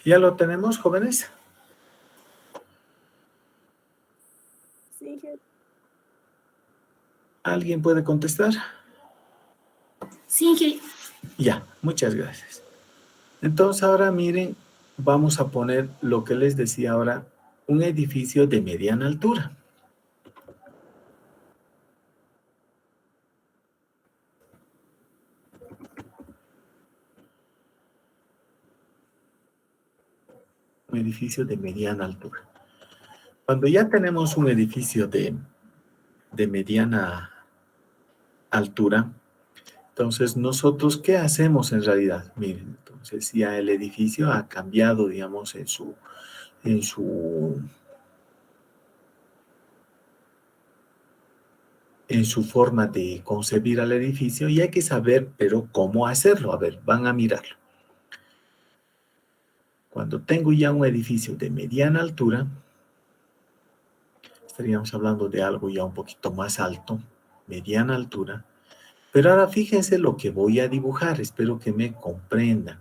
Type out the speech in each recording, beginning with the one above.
¿Ya lo tenemos, jóvenes? Sí, ¿Alguien puede contestar? Sí, Ya, muchas gracias. Entonces ahora miren, vamos a poner lo que les decía ahora, un edificio de mediana altura. Un edificio de mediana altura. Cuando ya tenemos un edificio de mediana altura, entonces nosotros, ¿qué hacemos en realidad? Miren, entonces ya el edificio ha cambiado, digamos, en su forma de concebir al edificio y hay que saber, pero cómo hacerlo. A ver, van a mirarlo. Cuando tengo ya un edificio de mediana altura, estaríamos hablando de algo ya un poquito más alto, mediana altura. Pero ahora fíjense lo que voy a dibujar, espero que me comprendan.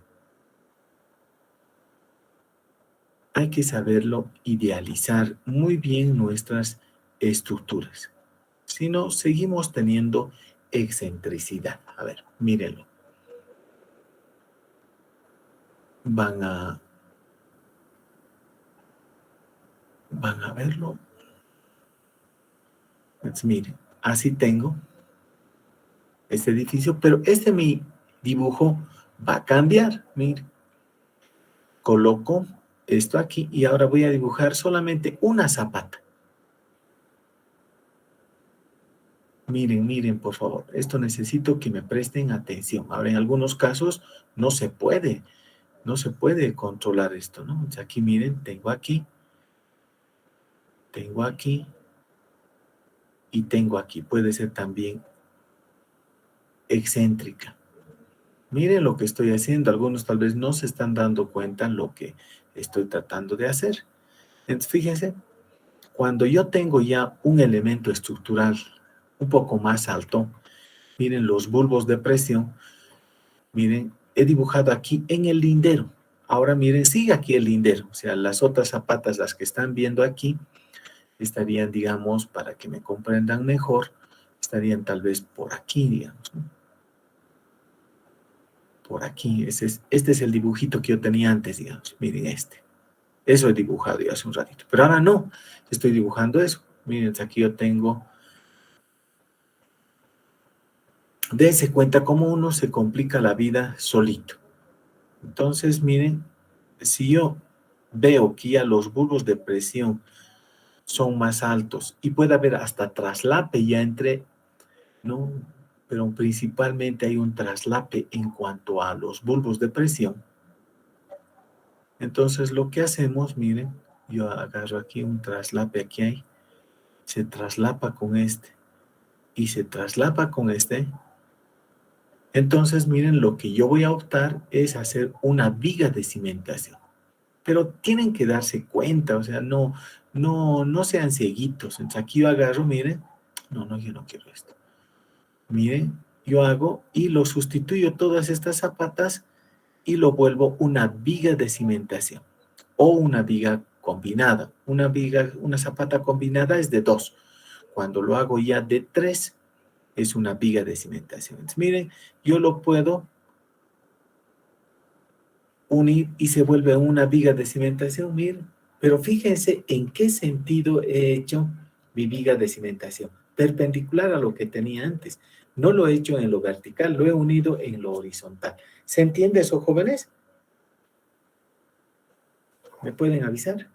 Hay que saberlo idealizar muy bien nuestras estructuras. Si no, seguimos teniendo excentricidad. A ver, mírenlo. Van a verlo. Pues miren, así tengo este edificio, pero mi dibujo va a cambiar. Miren, coloco esto aquí y ahora voy a dibujar solamente una zapata. Miren, miren, por favor, esto necesito que me presten atención. Ahora, en algunos casos no se puede controlar esto, ¿no? O sea, aquí miren, tengo aquí y tengo aquí. Puede ser también excéntrica. Miren lo que estoy haciendo. Algunos tal vez no se están dando cuenta lo que estoy tratando de hacer. Entonces, fíjense, cuando yo tengo ya un elemento estructural un poco más alto, miren los bulbos de presión, miren, he dibujado aquí en el lindero. Ahora miren, sigue aquí el lindero. O sea, las otras zapatas, las que están viendo aquí, estarían, digamos, para que me comprendan mejor, estarían tal vez por aquí, digamos, ¿no? Por aquí. Este es el dibujito que yo tenía antes, digamos. Miren este. Eso he dibujado yo hace un ratito. Pero ahora no. Estoy dibujando eso. Miren, aquí yo tengo. Dense cuenta cómo uno se complica la vida solito. Entonces, miren, si yo veo que ya los bulbos de presión son más altos y puede haber hasta traslape ya entre, ¿no? Pero principalmente hay un traslape en cuanto a los bulbos de presión. Entonces lo que hacemos, miren, yo agarro aquí un traslape, aquí hay, se traslapa con este y se traslapa con este. Entonces miren, lo que yo voy a optar es hacer una viga de cimentación. Pero tienen que darse cuenta, o sea, no sean cieguitos. Entonces aquí yo agarro, miren, no, yo no quiero esto. Miren, yo hago y lo sustituyo todas estas zapatas y lo vuelvo una viga de cimentación o una viga combinada. Una zapata combinada es de 2. Cuando lo hago ya de 3, es una viga de cimentación. Entonces, miren, yo lo puedo unir y se vuelve una viga de cimentación, miren. Pero fíjense en qué sentido he hecho mi viga de cimentación. Perpendicular a lo que tenía antes. No lo he hecho en lo vertical, lo he unido en lo horizontal. ¿Se entiende eso, jóvenes? ¿Me pueden avisar?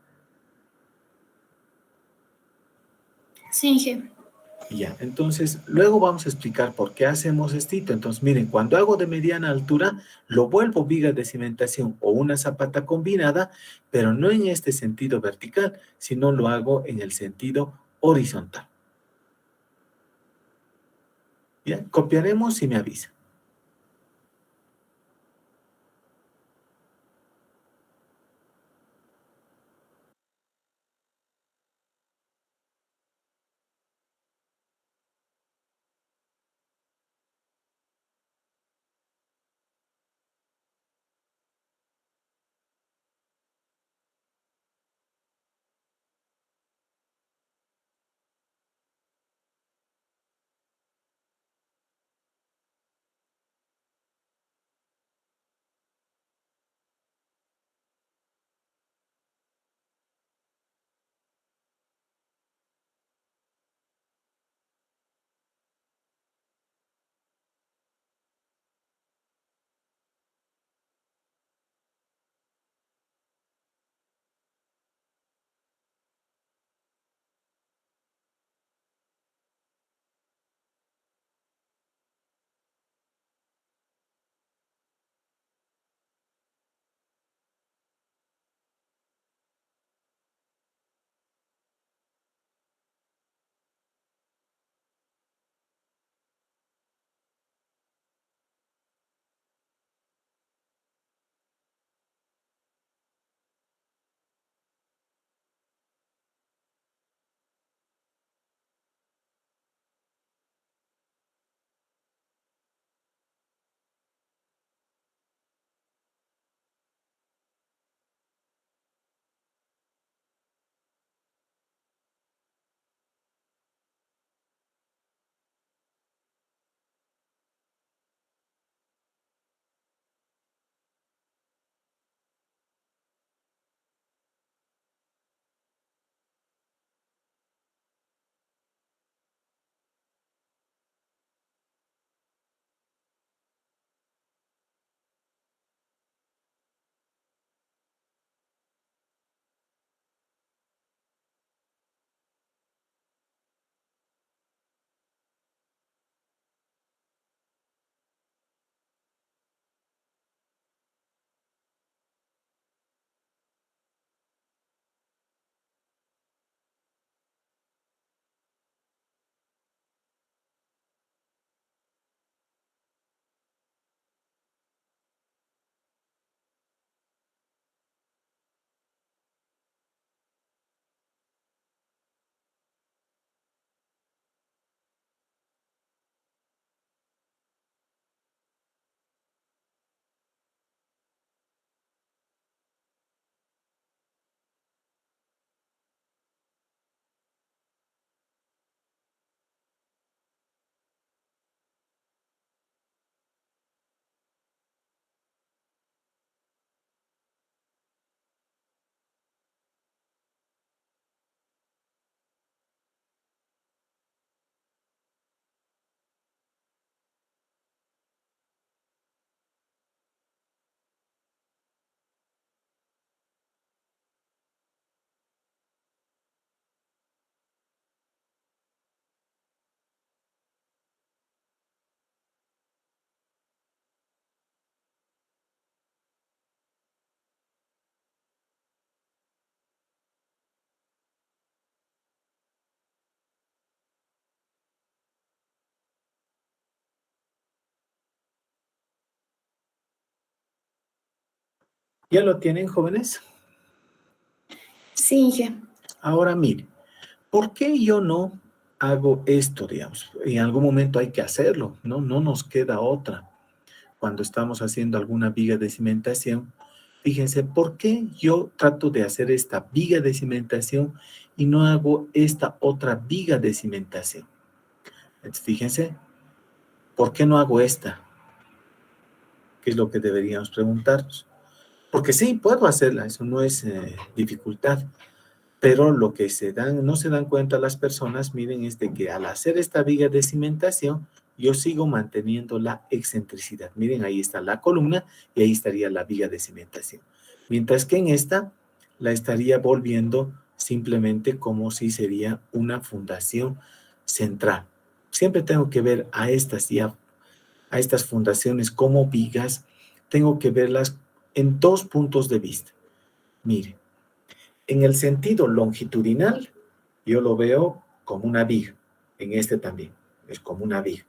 sí, Inge. Ya, entonces, luego vamos a explicar por qué hacemos esto. Entonces, miren, cuando hago de mediana altura, lo vuelvo viga de cimentación o una zapata combinada, pero no en este sentido vertical, sino lo hago en el sentido horizontal. ¿Ya? Copiaremos y me avisa. ¿Ya lo tienen, jóvenes? Sí, Inge. Ahora mire, ¿por qué yo no hago esto, digamos? En algún momento hay que hacerlo, ¿no? No nos queda otra. Cuando estamos haciendo alguna viga de cimentación, fíjense, ¿por qué yo trato de hacer esta viga de cimentación y no hago esta otra viga de cimentación? Entonces, fíjense, ¿por qué no hago esta? ¿Qué es lo que deberíamos preguntarnos? Porque sí, puedo hacerla, eso no es dificultad. Pero lo que no se dan cuenta las personas, miren, es de que al hacer esta viga de cimentación, yo sigo manteniendo la excentricidad. Miren, ahí está la columna y ahí estaría la viga de cimentación. Mientras que en esta la estaría volviendo simplemente como si sería una fundación central. Siempre tengo que ver a estas fundaciones como vigas, tengo que verlas en dos puntos de vista. Miren. En el sentido longitudinal, yo lo veo como una viga. En este también, es como una viga.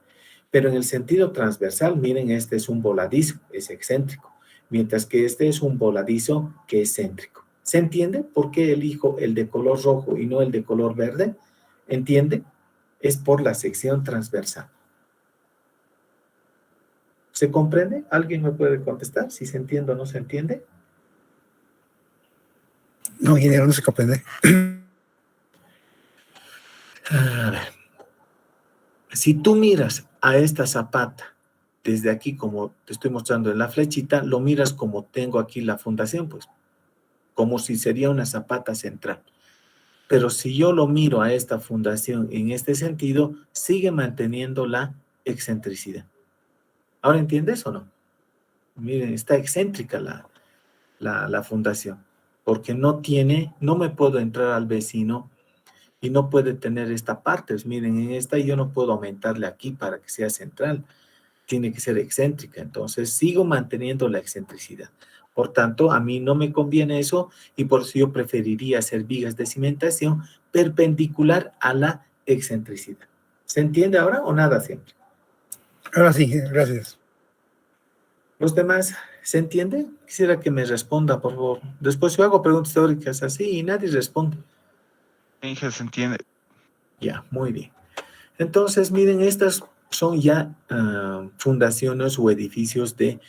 Pero en el sentido transversal, miren, este es un voladizo, es excéntrico. Mientras que este es un voladizo que es céntrico. ¿Se entiende por qué elijo el de color rojo y no el de color verde? ¿Entiende? Es por la sección transversal. ¿Se comprende? ¿Alguien me puede contestar si se entiende o no se entiende? No, ingeniero, no se comprende. A ver. Si tú miras a esta zapata desde aquí, como te estoy mostrando en la flechita, lo miras como tengo aquí la fundación, pues, como si sería una zapata central. Pero si yo lo miro a esta fundación en este sentido, sigue manteniendo la excentricidad. ¿Ahora entiendes o no? Miren, está excéntrica la fundación, porque no me puedo entrar al vecino y no puede tener esta parte. Pues miren, en esta yo no puedo aumentarle aquí para que sea central. Tiene que ser excéntrica, entonces sigo manteniendo la excentricidad. Por tanto, a mí no me conviene eso y por eso yo preferiría hacer vigas de cimentación perpendicular a la excentricidad. ¿Se entiende ahora o nada siempre? Ahora sí, gracias. ¿Los demás se entiende? Quisiera que me responda, por favor. Después yo hago preguntas teóricas así y nadie responde. Inge, se entiende. Ya, muy bien. Entonces, miren, estas son ya fundaciones o edificios de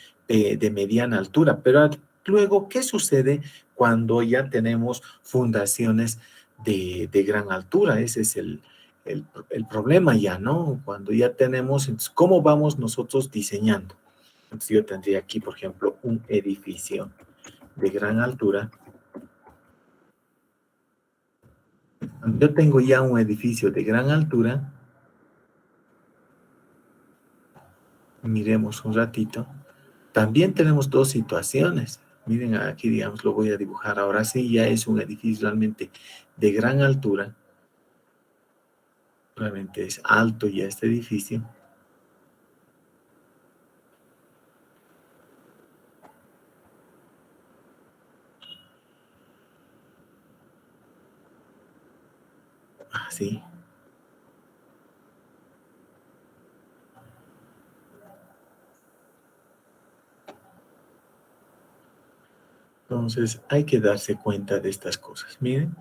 mediana altura, pero luego, ¿qué sucede cuando ya tenemos fundaciones de gran altura? Ese es el problema ya, ¿no? Cuando ya tenemos, entonces, ¿cómo vamos nosotros diseñando? Entonces, yo tendría aquí, por ejemplo, un edificio de gran altura. Yo tengo ya un edificio de gran altura. Miremos un ratito. También tenemos dos situaciones. Miren aquí, digamos, lo voy a dibujar. Ahora sí, ya es un edificio realmente de gran altura. Realmente es alto ya este edificio. Así. Entonces, hay que darse cuenta de estas cosas. Miren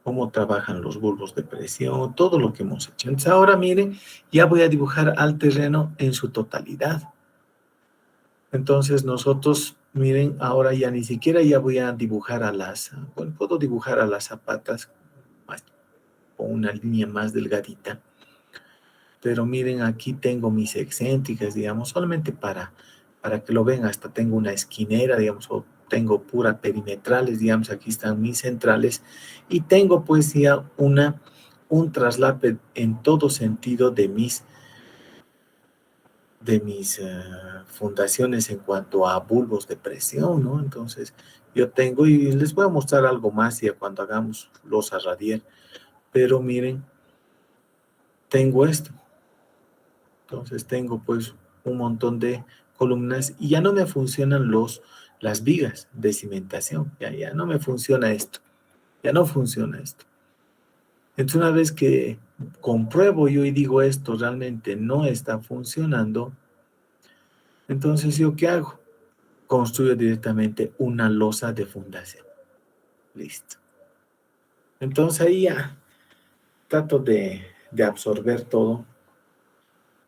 cómo trabajan los bulbos de presión, todo lo que hemos hecho. Entonces, ahora miren, ya voy a dibujar al terreno en su totalidad. Entonces, nosotros, miren, ahora ya ni siquiera ya voy a dibujar bueno, puedo dibujar a las zapatas con una línea más delgadita. Pero miren, aquí tengo mis excéntricas, digamos, solamente para que lo vean, hasta tengo una esquinera, digamos, o tengo pura perimetrales, digamos, aquí están mis centrales, y tengo pues ya un traslape en todo sentido de mis fundaciones en cuanto a bulbos de presión, ¿no? Entonces, yo tengo, y les voy a mostrar algo más ya cuando hagamos losa radier, pero miren, tengo esto. Entonces tengo pues un montón de columnas y ya no me funcionan las vigas de cimentación. Ya no me funciona esto. Ya no funciona esto. Entonces una vez que compruebo yo y digo esto realmente no está funcionando, entonces ¿yo qué hago? construyo directamente una losa de fundación. Listo. Entonces ahí ya trato de absorber todo,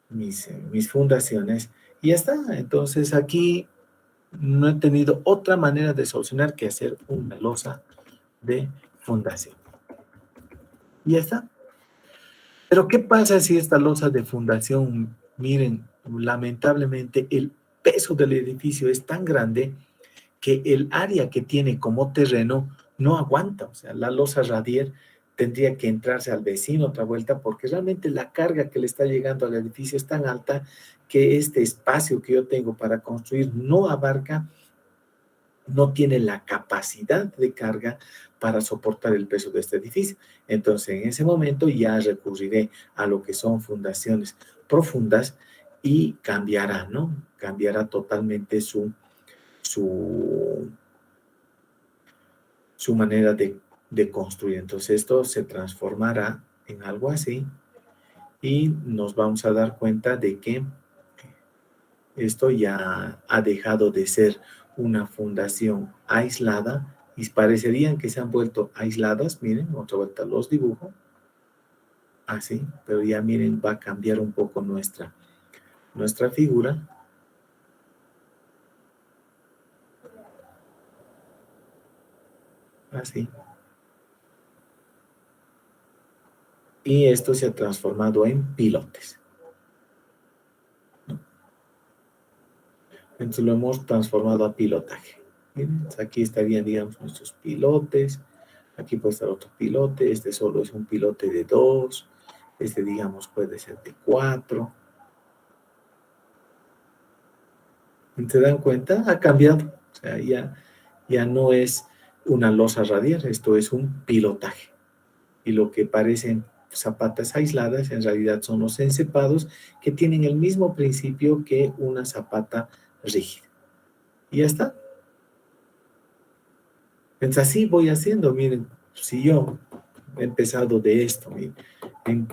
mis fundaciones, y ya está. Entonces aquí no he tenido otra manera de solucionar que hacer una losa de fundación. Y ya está. Pero ¿qué pasa si esta losa de fundación, miren, lamentablemente el peso del edificio es tan grande que el área que tiene como terreno no aguanta? O sea, la losa radier tendría que entrarse al vecino otra vuelta porque realmente la carga que le está llegando al edificio es tan alta que este espacio que yo tengo para construir no abarca, no tiene la capacidad de carga para soportar el peso de este edificio. Entonces, en ese momento ya recurriré a lo que son fundaciones profundas y cambiará, ¿no? Cambiará totalmente su manera de construir. Entonces, esto se transformará en algo así y nos vamos a dar cuenta de que esto ya ha dejado de ser una fundación aislada y parecerían que se han vuelto aisladas. Miren, otra vuelta los dibujo. Así, pero ya miren, va a cambiar un poco nuestra figura. Así. Y esto se ha transformado en pilotes. Entonces lo hemos transformado a pilotaje. Miren, aquí estarían, digamos, nuestros pilotes. Aquí puede estar otro pilote. Este solo es un pilote de 2. Este, digamos, puede ser de 4. ¿Se dan cuenta? Ha cambiado. O sea, ya no es una losa radial, esto es un pilotaje. Y lo que parecen zapatas aisladas, en realidad son los encepados que tienen el mismo principio que una zapata rígida. Y ya está. Entonces así voy haciendo. Miren, si yo he empezado de esto, miren, en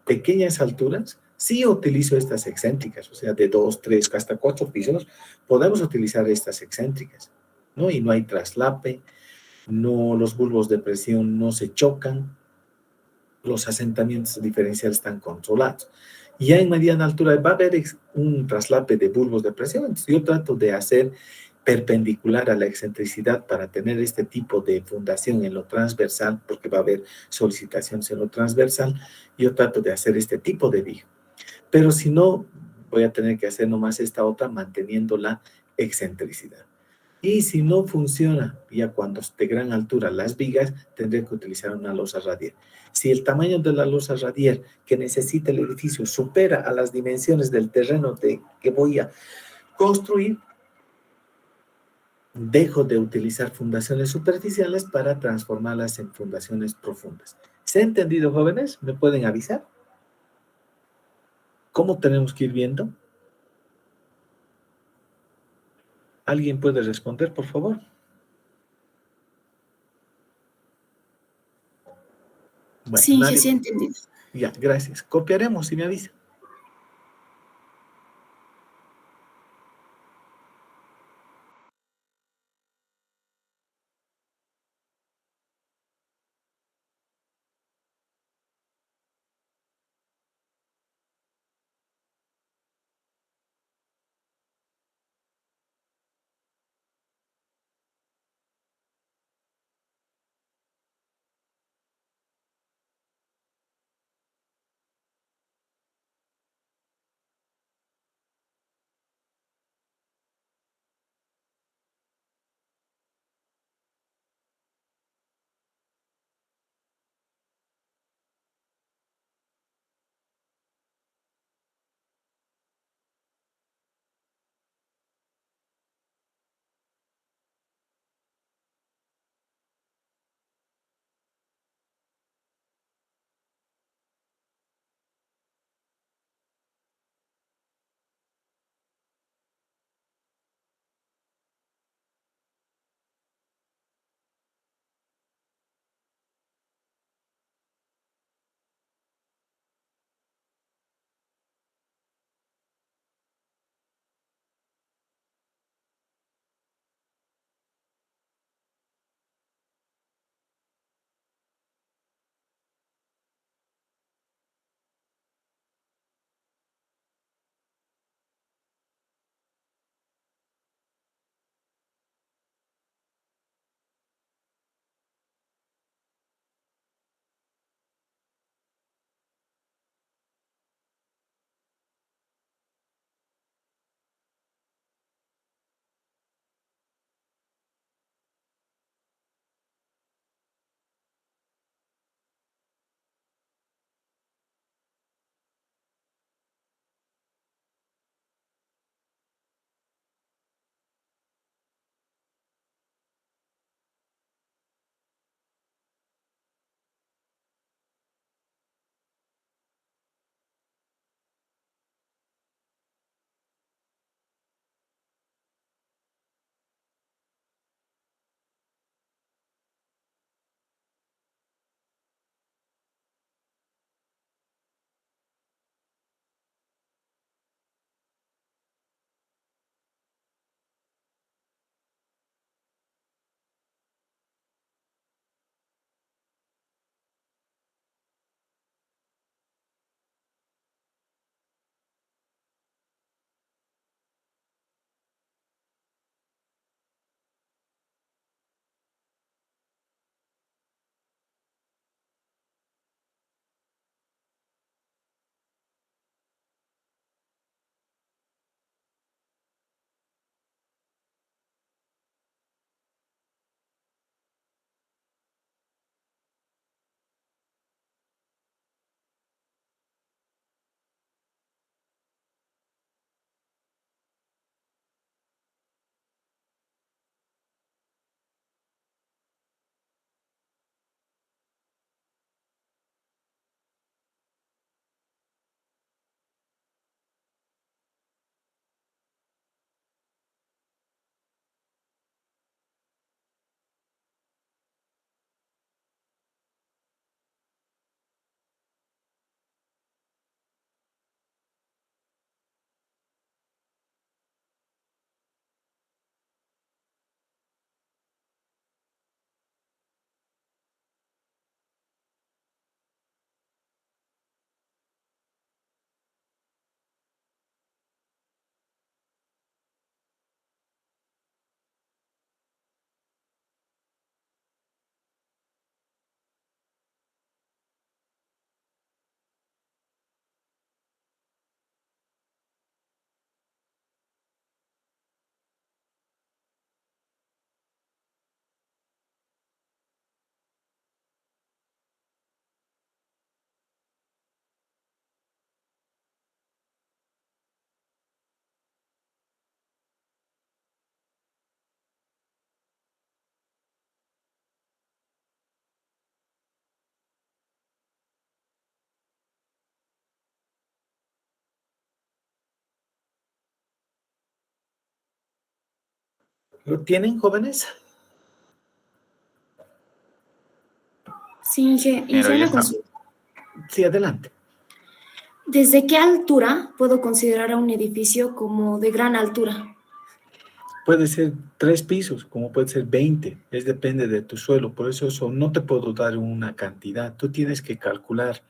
pequeñas alturas, sí utilizo estas excéntricas, o sea, de 2, 3, hasta 4 pisos, podemos utilizar estas excéntricas, ¿no? Y no hay traslape, no, los bulbos de presión no se chocan, los asentamientos diferenciales están controlados. Y ya en mediana altura va a haber un traslape de bulbos de presión. Entonces yo trato de hacer perpendicular a la excentricidad para tener este tipo de fundación en lo transversal, porque va a haber solicitaciones en lo transversal. Yo trato de hacer este tipo de viga. Pero si no, voy a tener que hacer nomás esta otra manteniendo la excentricidad. Y si no funciona, ya cuando de gran altura las vigas, tendré que utilizar una losa radial. Si el tamaño de la losa radial que necesita el edificio supera a las dimensiones del terreno que voy a construir, dejo de utilizar fundaciones superficiales para transformarlas en fundaciones profundas. ¿Se ha entendido, jóvenes? ¿Me pueden avisar? ¿Cómo tenemos que ir viendo? ¿Alguien puede responder, por favor? Bueno, Sí, Inge, nadie. sí he entendido. Ya, gracias. Copiaremos si me avisa. ¿Lo tienen, jóvenes? Sí, Inge. Pero Inge, ya una está. consulta. Sí, adelante. ¿Desde qué altura puedo considerar a un edificio como de gran altura? Puede ser 3 pisos, como puede ser 20. Depende de tu suelo. Por eso no te puedo dar una cantidad. Tú tienes que calcular.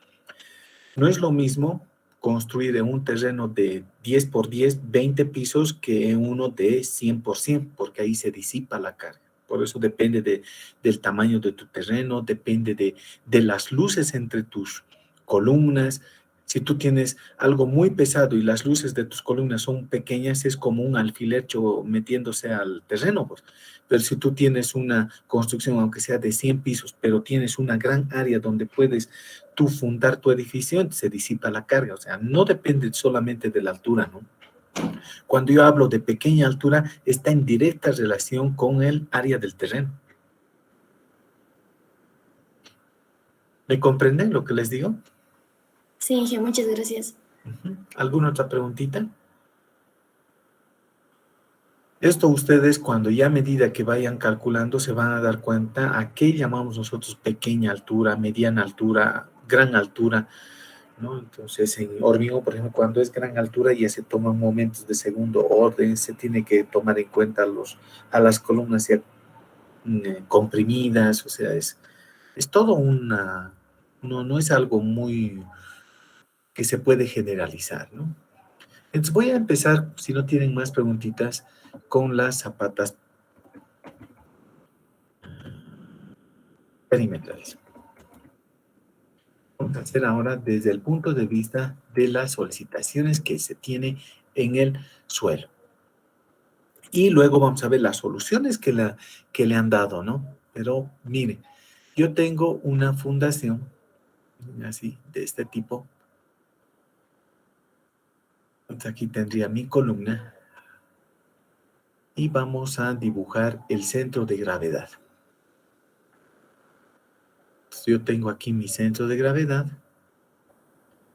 No es lo mismo construir en un terreno de 10 por 10, 20 pisos que en uno de 100 por 100, porque ahí se disipa la carga. Por eso depende del tamaño de tu terreno, depende de las luces entre tus columnas. Si tú tienes algo muy pesado y las luces de tus columnas son pequeñas, es como un alfiler metiéndose al terreno, pues. Pero si tú tienes una construcción, aunque sea de 100 pisos, pero tienes una gran área donde puedes tú fundar tu edificio, se disipa la carga. O sea, no depende solamente de la altura, ¿no? Cuando yo hablo de pequeña altura, está en directa relación con el área del terreno. ¿Me comprenden lo que les digo? Sí, Inge, muchas gracias. ¿Alguna otra preguntita? Esto ustedes cuando ya a medida que vayan calculando se van a dar cuenta a qué llamamos nosotros pequeña altura, mediana altura, gran altura, ¿no? Entonces, en hormigón, por ejemplo, cuando es gran altura ya se toman momentos de segundo orden, se tiene que tomar en cuenta a las columnas ya comprimidas, o sea, es todo no es algo muy que se puede generalizar, ¿no? Entonces voy a empezar, si no tienen más preguntitas, con las zapatas perimetrales. Vamos a hacer ahora desde el punto de vista de las solicitaciones que se tiene en el suelo. Y luego vamos a ver las soluciones que le han dado, ¿no? Pero miren, yo tengo una fundación, así, de este tipo. Entonces aquí tendría mi columna. Y vamos a dibujar el centro de gravedad. Entonces, yo tengo aquí mi centro de gravedad.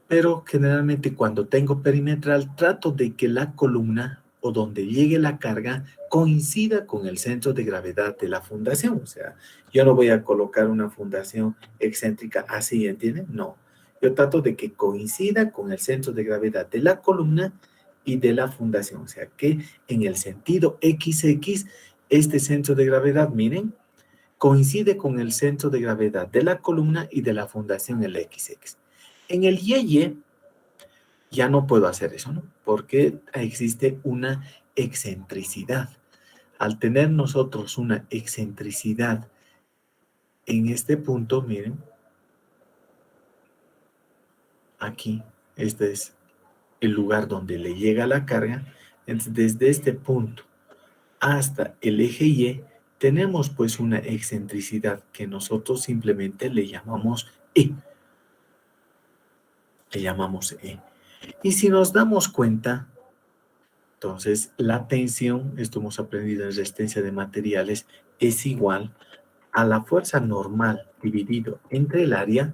Pero generalmente cuando tengo perimetral, trato de que la columna o donde llegue la carga coincida con el centro de gravedad de la fundación. O sea, yo no voy a colocar una fundación excéntrica así, ¿entienden? No. Yo trato de que coincida con el centro de gravedad de la columna y de la fundación. O sea, que en el sentido XX, este centro de gravedad, miren, coincide con el centro de gravedad de la columna y de la fundación, el XX. En el YY ya no puedo hacer eso, ¿no? Porque existe una excentricidad. Al tener nosotros una excentricidad en este punto, miren, aquí, este es el lugar donde le llega la carga. Entonces, desde este punto hasta el eje Y, tenemos pues una excentricidad que nosotros simplemente le llamamos E. Le llamamos E. Y si nos damos cuenta, entonces la tensión, esto hemos aprendido en resistencia de materiales, es igual a la fuerza normal dividido entre el área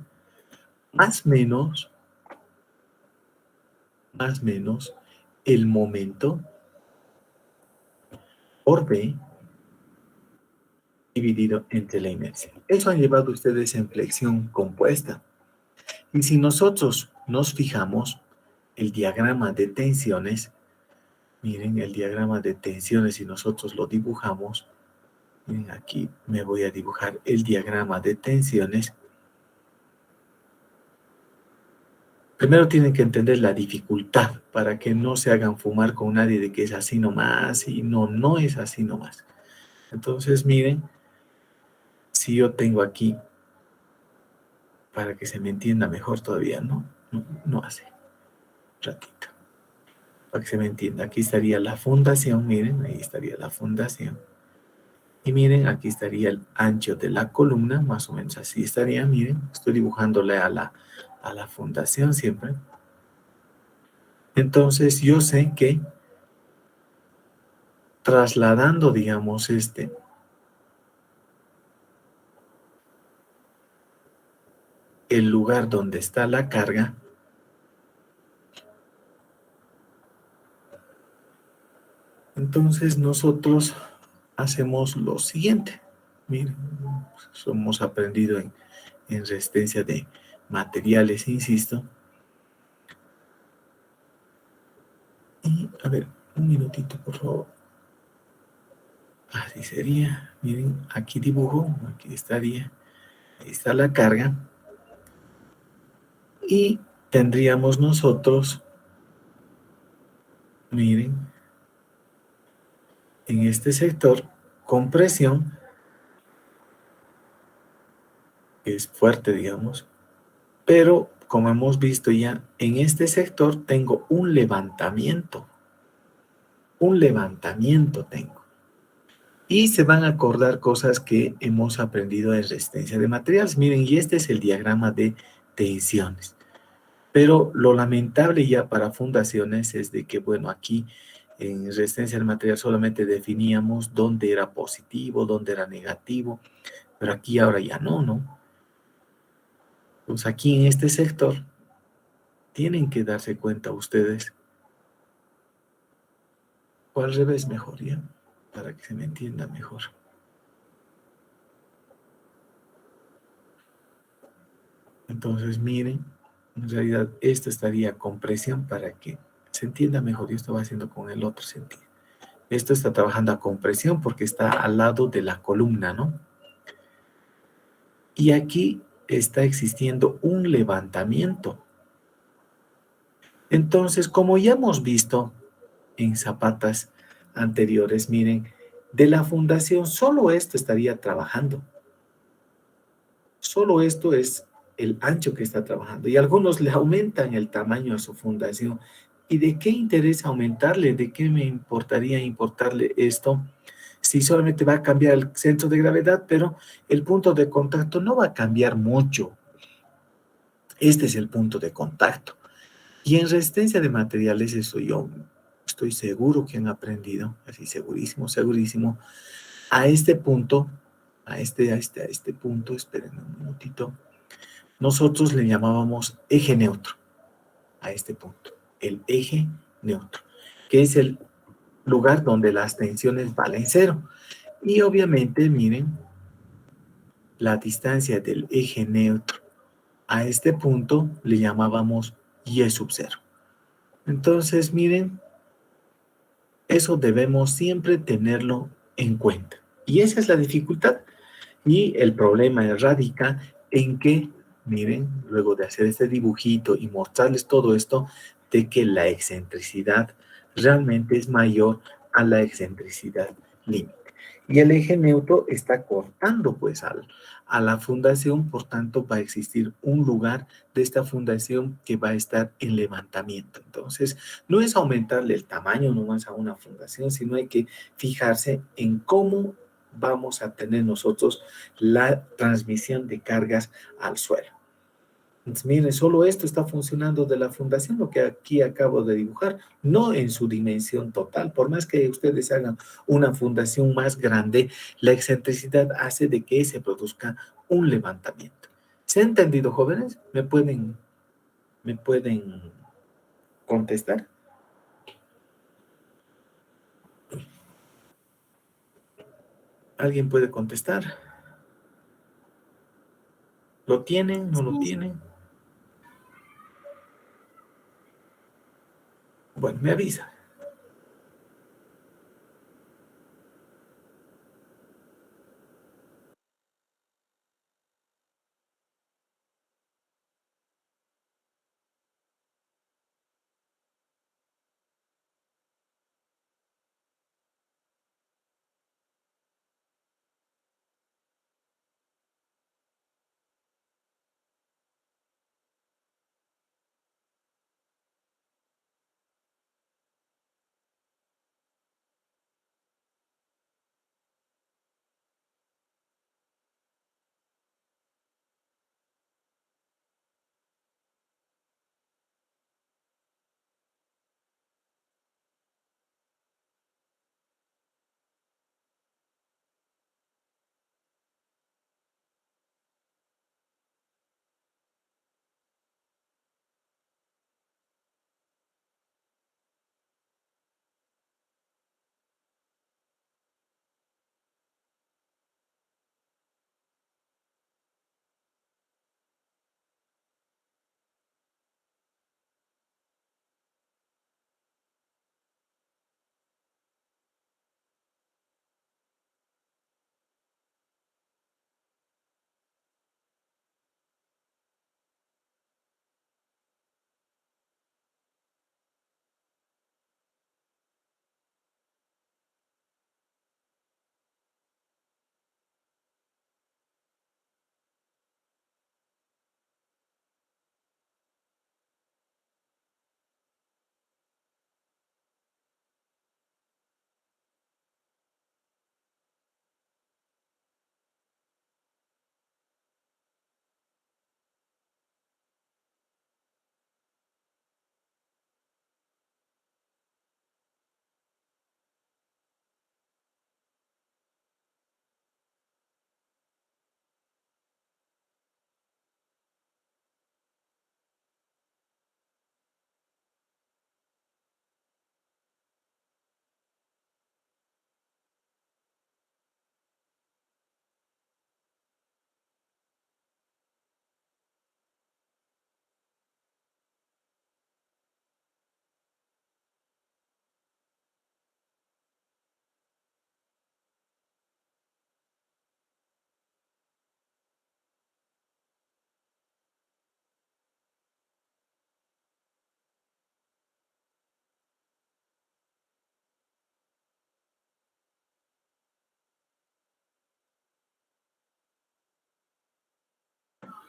más menos el momento por B dividido entre la inercia. Eso han llevado ustedes en flexión compuesta. Y si nosotros nos fijamos, el diagrama de tensiones, miren el diagrama de tensiones, si nosotros lo dibujamos, miren aquí me voy a dibujar el diagrama de tensiones. Primero tienen que entender la dificultad para que no se hagan fumar con nadie de que es así nomás y no es así nomás. Entonces miren, si yo tengo aquí, para que se me entienda mejor todavía, no hace ratito. Para que se me entienda, aquí estaría la fundación, miren, ahí estaría la fundación. Y miren, aquí estaría el ancho de la columna, más o menos así estaría, miren, estoy dibujándole a la fundación siempre. Entonces yo sé que trasladando, digamos, el lugar donde está la carga, entonces nosotros hacemos lo siguiente. Miren, hemos aprendido en resistencia de materiales, insisto. Y, a ver, un minutito, por favor. Así sería. Miren, aquí dibujo, aquí estaría. Ahí está la carga. Y tendríamos nosotros, miren, en este sector, compresión, que es fuerte, digamos, pero como hemos visto ya, en este sector tengo un levantamiento tengo. Y se van a acordar cosas que hemos aprendido en resistencia de materiales. Miren, y este es el diagrama de tensiones. Pero lo lamentable ya para fundaciones es de que, bueno, aquí en resistencia del material solamente definíamos dónde era positivo, dónde era negativo, pero aquí ahora ya no, ¿no? Pues aquí en este sector tienen que darse cuenta ustedes, o al revés mejor, ¿ya? Para que se me entienda mejor. Entonces, miren, en realidad esto estaría con presión para que se entienda mejor. Yo estaba haciendo con el otro sentido. Esto está trabajando a compresión porque está al lado de la columna, ¿no? Y aquí está existiendo un levantamiento. Entonces, como ya hemos visto en zapatas anteriores, miren, de la fundación solo esto estaría trabajando. Solo esto es el ancho que está trabajando. Y algunos le aumentan el tamaño a su fundación. ¿Y de qué interesa aumentarle? ¿De qué me importaría importarle esto? Si solamente va a cambiar el centro de gravedad, pero el punto de contacto no va a cambiar mucho. Este es el punto de contacto. Y en resistencia de materiales, eso yo estoy seguro que han aprendido, así segurísimo, segurísimo, a este punto, a este punto, esperen un minutito, nosotros le llamábamos eje neutro a este punto, el eje neutro, que es el lugar donde las tensiones valen cero. Y obviamente, miren, la distancia del eje neutro a este punto le llamábamos y sub cero. Entonces, miren, eso debemos siempre tenerlo en cuenta. Y esa es la dificultad. Y el problema radica en que, miren, luego de hacer este dibujito y mostrarles todo esto, de que la excentricidad realmente es mayor a la excentricidad límite. Y el eje neutro está cortando pues a la fundación, por tanto va a existir un lugar de esta fundación que va a estar en levantamiento. Entonces, no es aumentarle el tamaño nomás a una fundación, sino hay que fijarse en cómo vamos a tener nosotros la transmisión de cargas al suelo. Entonces, miren, solo esto está funcionando de la fundación, lo que aquí acabo de dibujar, no en su dimensión total. Por más que ustedes hagan una fundación más grande, la excentricidad hace de que se produzca un levantamiento. ¿Se ha entendido, jóvenes? ¿Me pueden contestar? ¿Alguien puede contestar? ¿Lo tienen? ¿No lo Sí. tienen? Bueno, me avisa.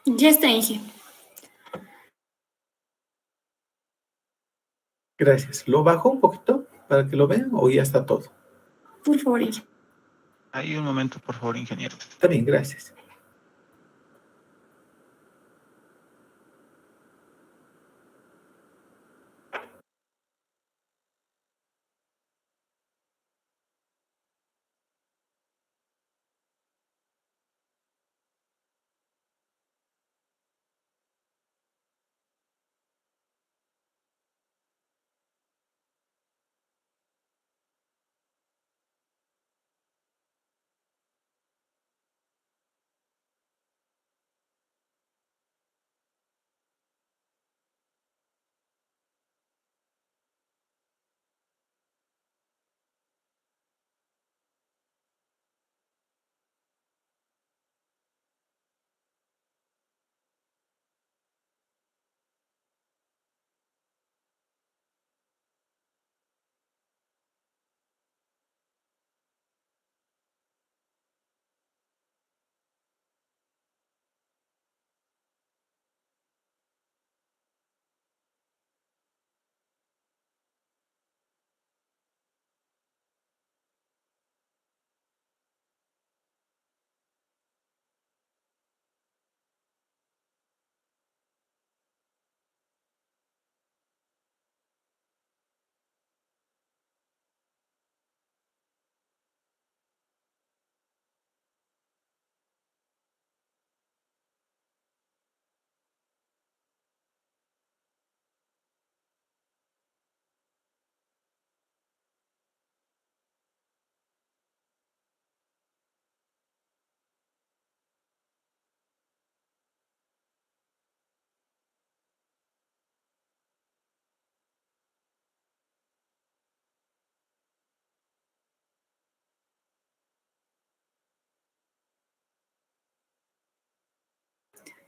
Ya está, Inge. Gracias. ¿Lo bajo un poquito para que lo vean o ya está todo? Por favor, Inge. Ahí un momento, por favor, ingeniero. Está bien, gracias.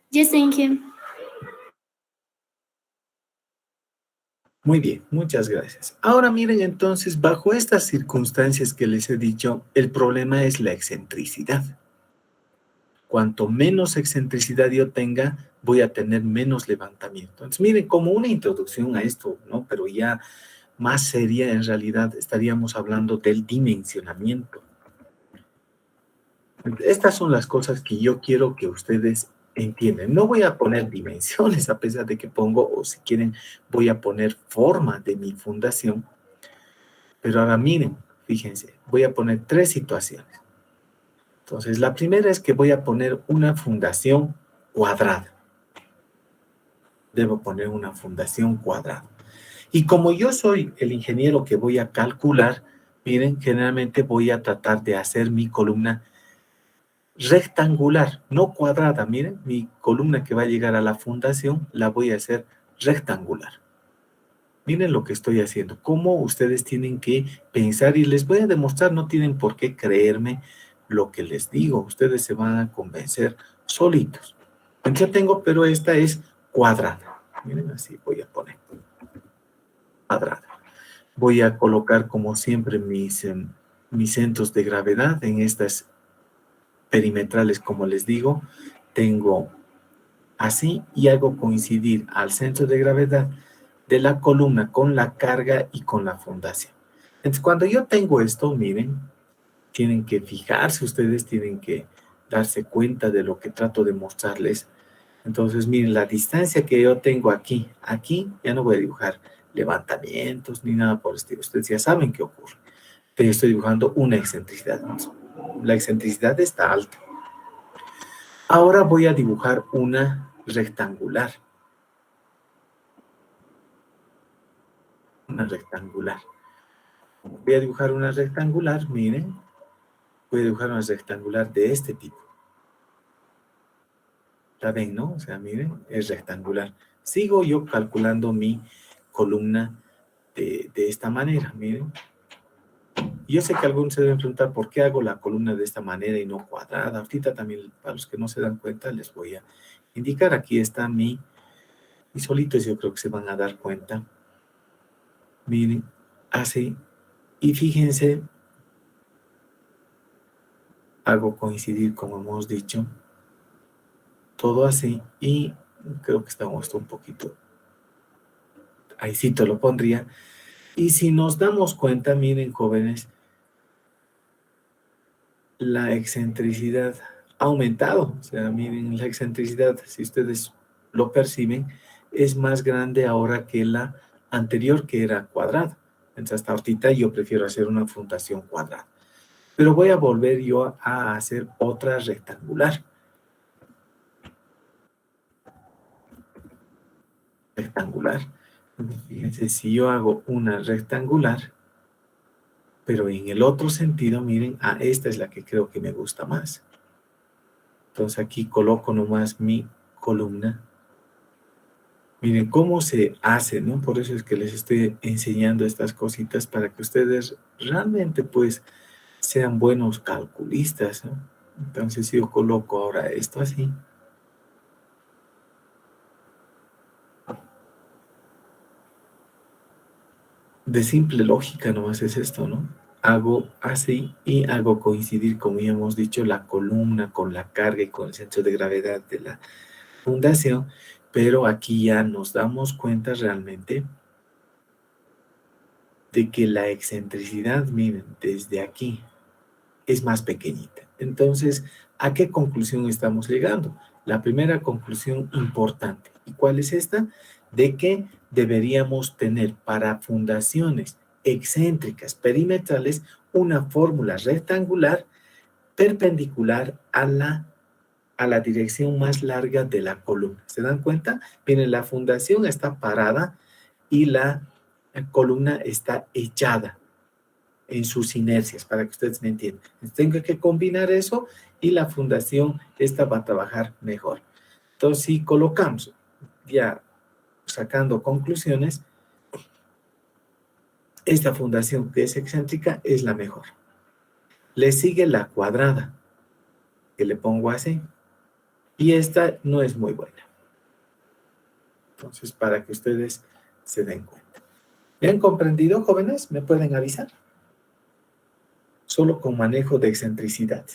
Ya está, Inge. Muy bien, muchas gracias. Ahora miren entonces, bajo estas circunstancias que les he dicho, el problema es la excentricidad. Cuanto menos excentricidad yo tenga, voy a tener menos levantamiento. Entonces, miren, como una introducción a esto, ¿no? Pero ya más seria, en realidad estaríamos hablando del dimensionamiento. Estas son las cosas que yo quiero que ustedes entiendan. No voy a poner dimensiones, a pesar de que pongo, o si quieren, voy a poner forma de mi fundación. Pero ahora miren, fíjense, voy a poner 3 situaciones. Entonces, la primera es que voy a poner una fundación cuadrada. Debo poner una fundación cuadrada. Y como yo soy el ingeniero que voy a calcular, miren, generalmente voy a tratar de hacer mi columna rectangular, no cuadrada. Miren, mi columna que va a llegar a la fundación la voy a hacer rectangular. Miren lo que estoy haciendo, cómo ustedes tienen que pensar y les voy a demostrar, no tienen por qué creerme lo que les digo, ustedes se van a convencer solitos. Yo tengo, pero esta es cuadrada. Miren, así voy a poner cuadrada. Voy a colocar como siempre mis centros de gravedad en estas perimetrales, como les digo. Tengo así y hago coincidir al centro de gravedad de la columna con la carga y con la fundación. Entonces, cuando yo tengo esto, miren, tienen que fijarse, ustedes tienen que darse cuenta de lo que trato de mostrarles. Entonces, miren, la distancia que yo tengo aquí, ya no voy a dibujar levantamientos ni nada por el estilo. Ustedes ya saben qué ocurre. Pero estoy dibujando una excentricidad. La excentricidad está alta. Ahora voy a dibujar una rectangular. Una rectangular. Voy a dibujar una rectangular, miren. Voy a dibujar una rectangular de este tipo. ¿La ven, no? O sea, miren, es rectangular. Sigo yo calculando mi columna de esta manera, miren. Yo sé que algunos se deben preguntar por qué hago la columna de esta manera y no cuadrada. Ahorita también, para los que no se dan cuenta, les voy a indicar. Aquí está y solitos yo creo que se van a dar cuenta. Miren, así. Y fíjense, hago coincidir, como hemos dicho, todo así, y creo que estamos un poquito, ahí sí te lo pondría. Y si nos damos cuenta, miren, jóvenes, la excentricidad ha aumentado. O sea, miren, la excentricidad, si ustedes lo perciben, es más grande ahora que la anterior, que era cuadrada. Entonces, hasta ahorita yo prefiero hacer una fundación cuadrada. Pero voy a volver yo a hacer otra rectangular. Rectangular. Fíjense, si yo hago una rectangular, pero en el otro sentido, miren, esta es la que creo que me gusta más. Entonces aquí coloco nomás mi columna. Miren cómo se hace, ¿no? Por eso es que les estoy enseñando estas cositas para que ustedes realmente pues sean buenos calculistas, ¿no? Entonces si yo coloco ahora esto así. De simple lógica nomás es esto, ¿no? Hago así y hago coincidir, como ya hemos dicho, la columna con la carga y con el centro de gravedad de la fundación, pero aquí ya nos damos cuenta realmente de que la excentricidad, miren, desde aquí es más pequeñita. Entonces, ¿a qué conclusión estamos llegando? La primera conclusión importante. ¿Y cuál es esta? De que deberíamos tener para fundaciones excéntricas perimetrales una fórmula rectangular perpendicular a la dirección más larga de la columna. ¿Se dan cuenta? Miren, la fundación está parada y la columna está echada en sus inercias, para que ustedes me entiendan. Tengo que combinar eso y la fundación, esta va a trabajar mejor. Entonces, si colocamos, ya sacando conclusiones, esta fundación que es excéntrica es la mejor. Le sigue la cuadrada, que le pongo así, y esta no es muy buena. Entonces, para que ustedes se den cuenta. ¿Me han comprendido, jóvenes? ¿Me pueden avisar? Solo con manejo de excentricidad.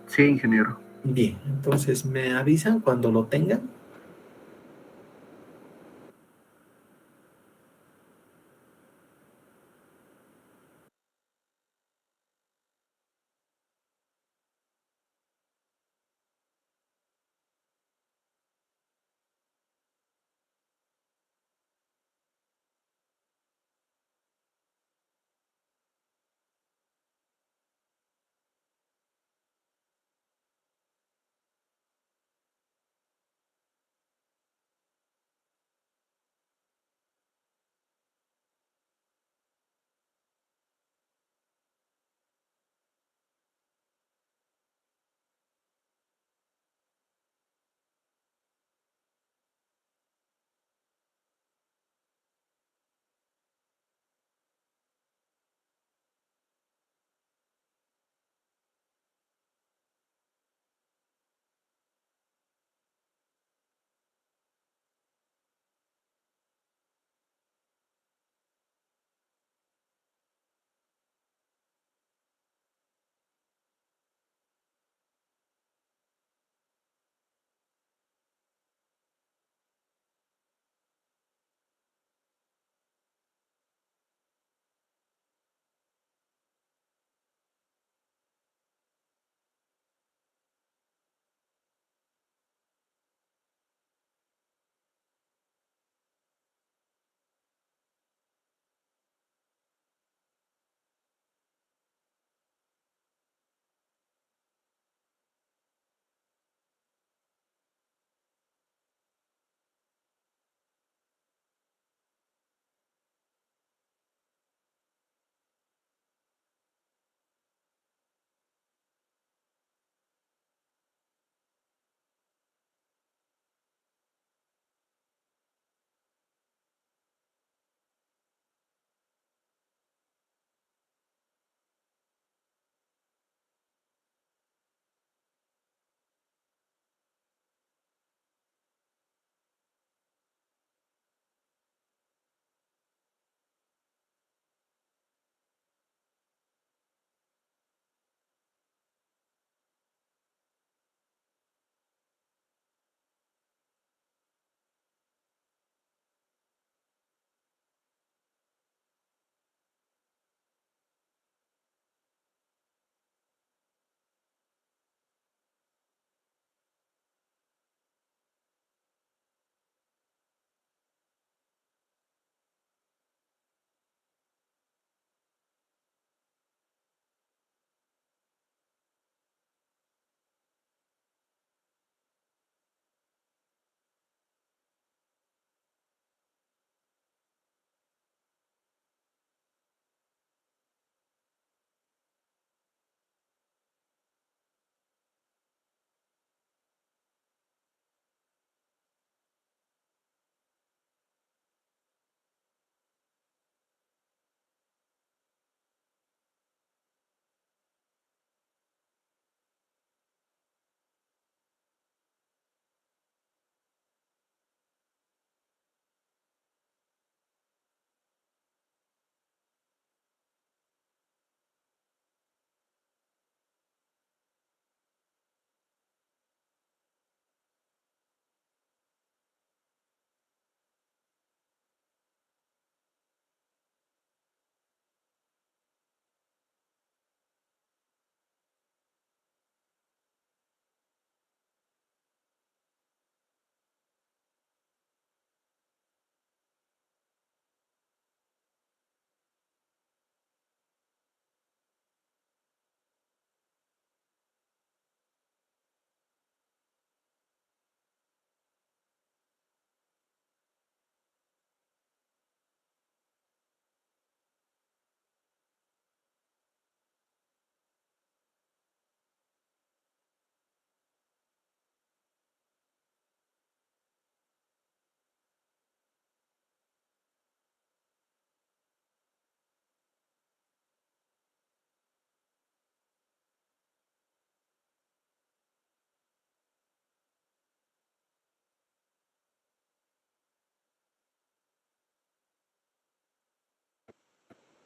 Sí, ingeniero. Bien, entonces me avisan cuando lo tengan.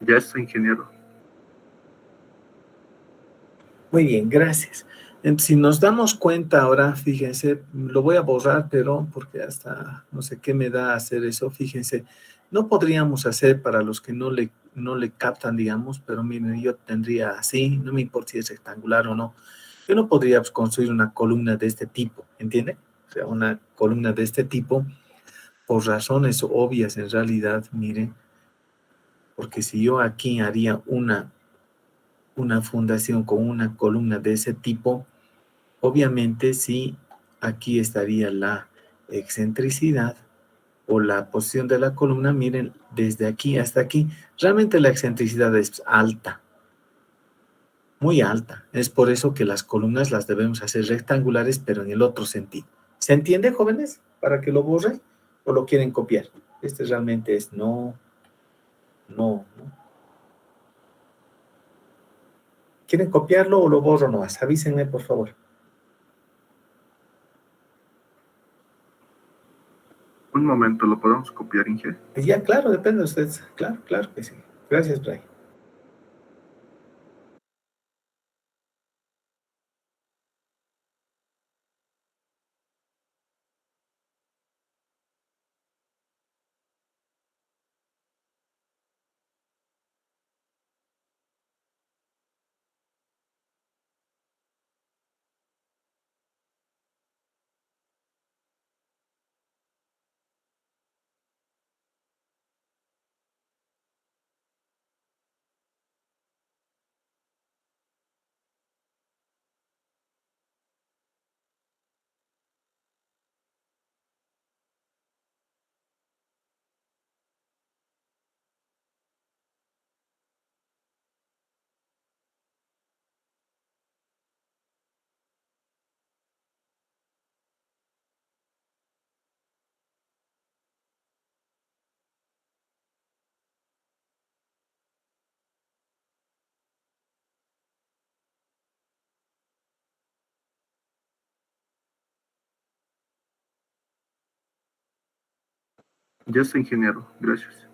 Ya está, ingeniero. Muy bien, gracias. Si nos damos cuenta ahora, fíjense, lo voy a borrar, pero porque hasta no sé qué me da hacer eso, fíjense, no podríamos hacer para los que no le captan, digamos, pero miren, yo tendría así, no me importa si es rectangular o no, yo no podría construir una columna de este tipo, ¿entiende? O sea, una columna de este tipo, por razones obvias en realidad, miren, porque si yo aquí haría una fundación con una columna de ese tipo, obviamente sí, aquí estaría la excentricidad o la posición de la columna, miren, desde aquí hasta aquí, realmente la excentricidad es alta, muy alta. Es por eso que las columnas las debemos hacer rectangulares, pero en el otro sentido. ¿Se entiende, jóvenes? ¿Para que lo borren o lo quieren copiar? Este realmente es no. ¿Quieren copiarlo o lo borro nomás? Avísenme, por favor. Un momento, ¿lo podemos copiar, Inge? Ya, claro, depende de ustedes. Claro, claro que sí. Gracias, Brian. Ya está, ingeniero. Gracias.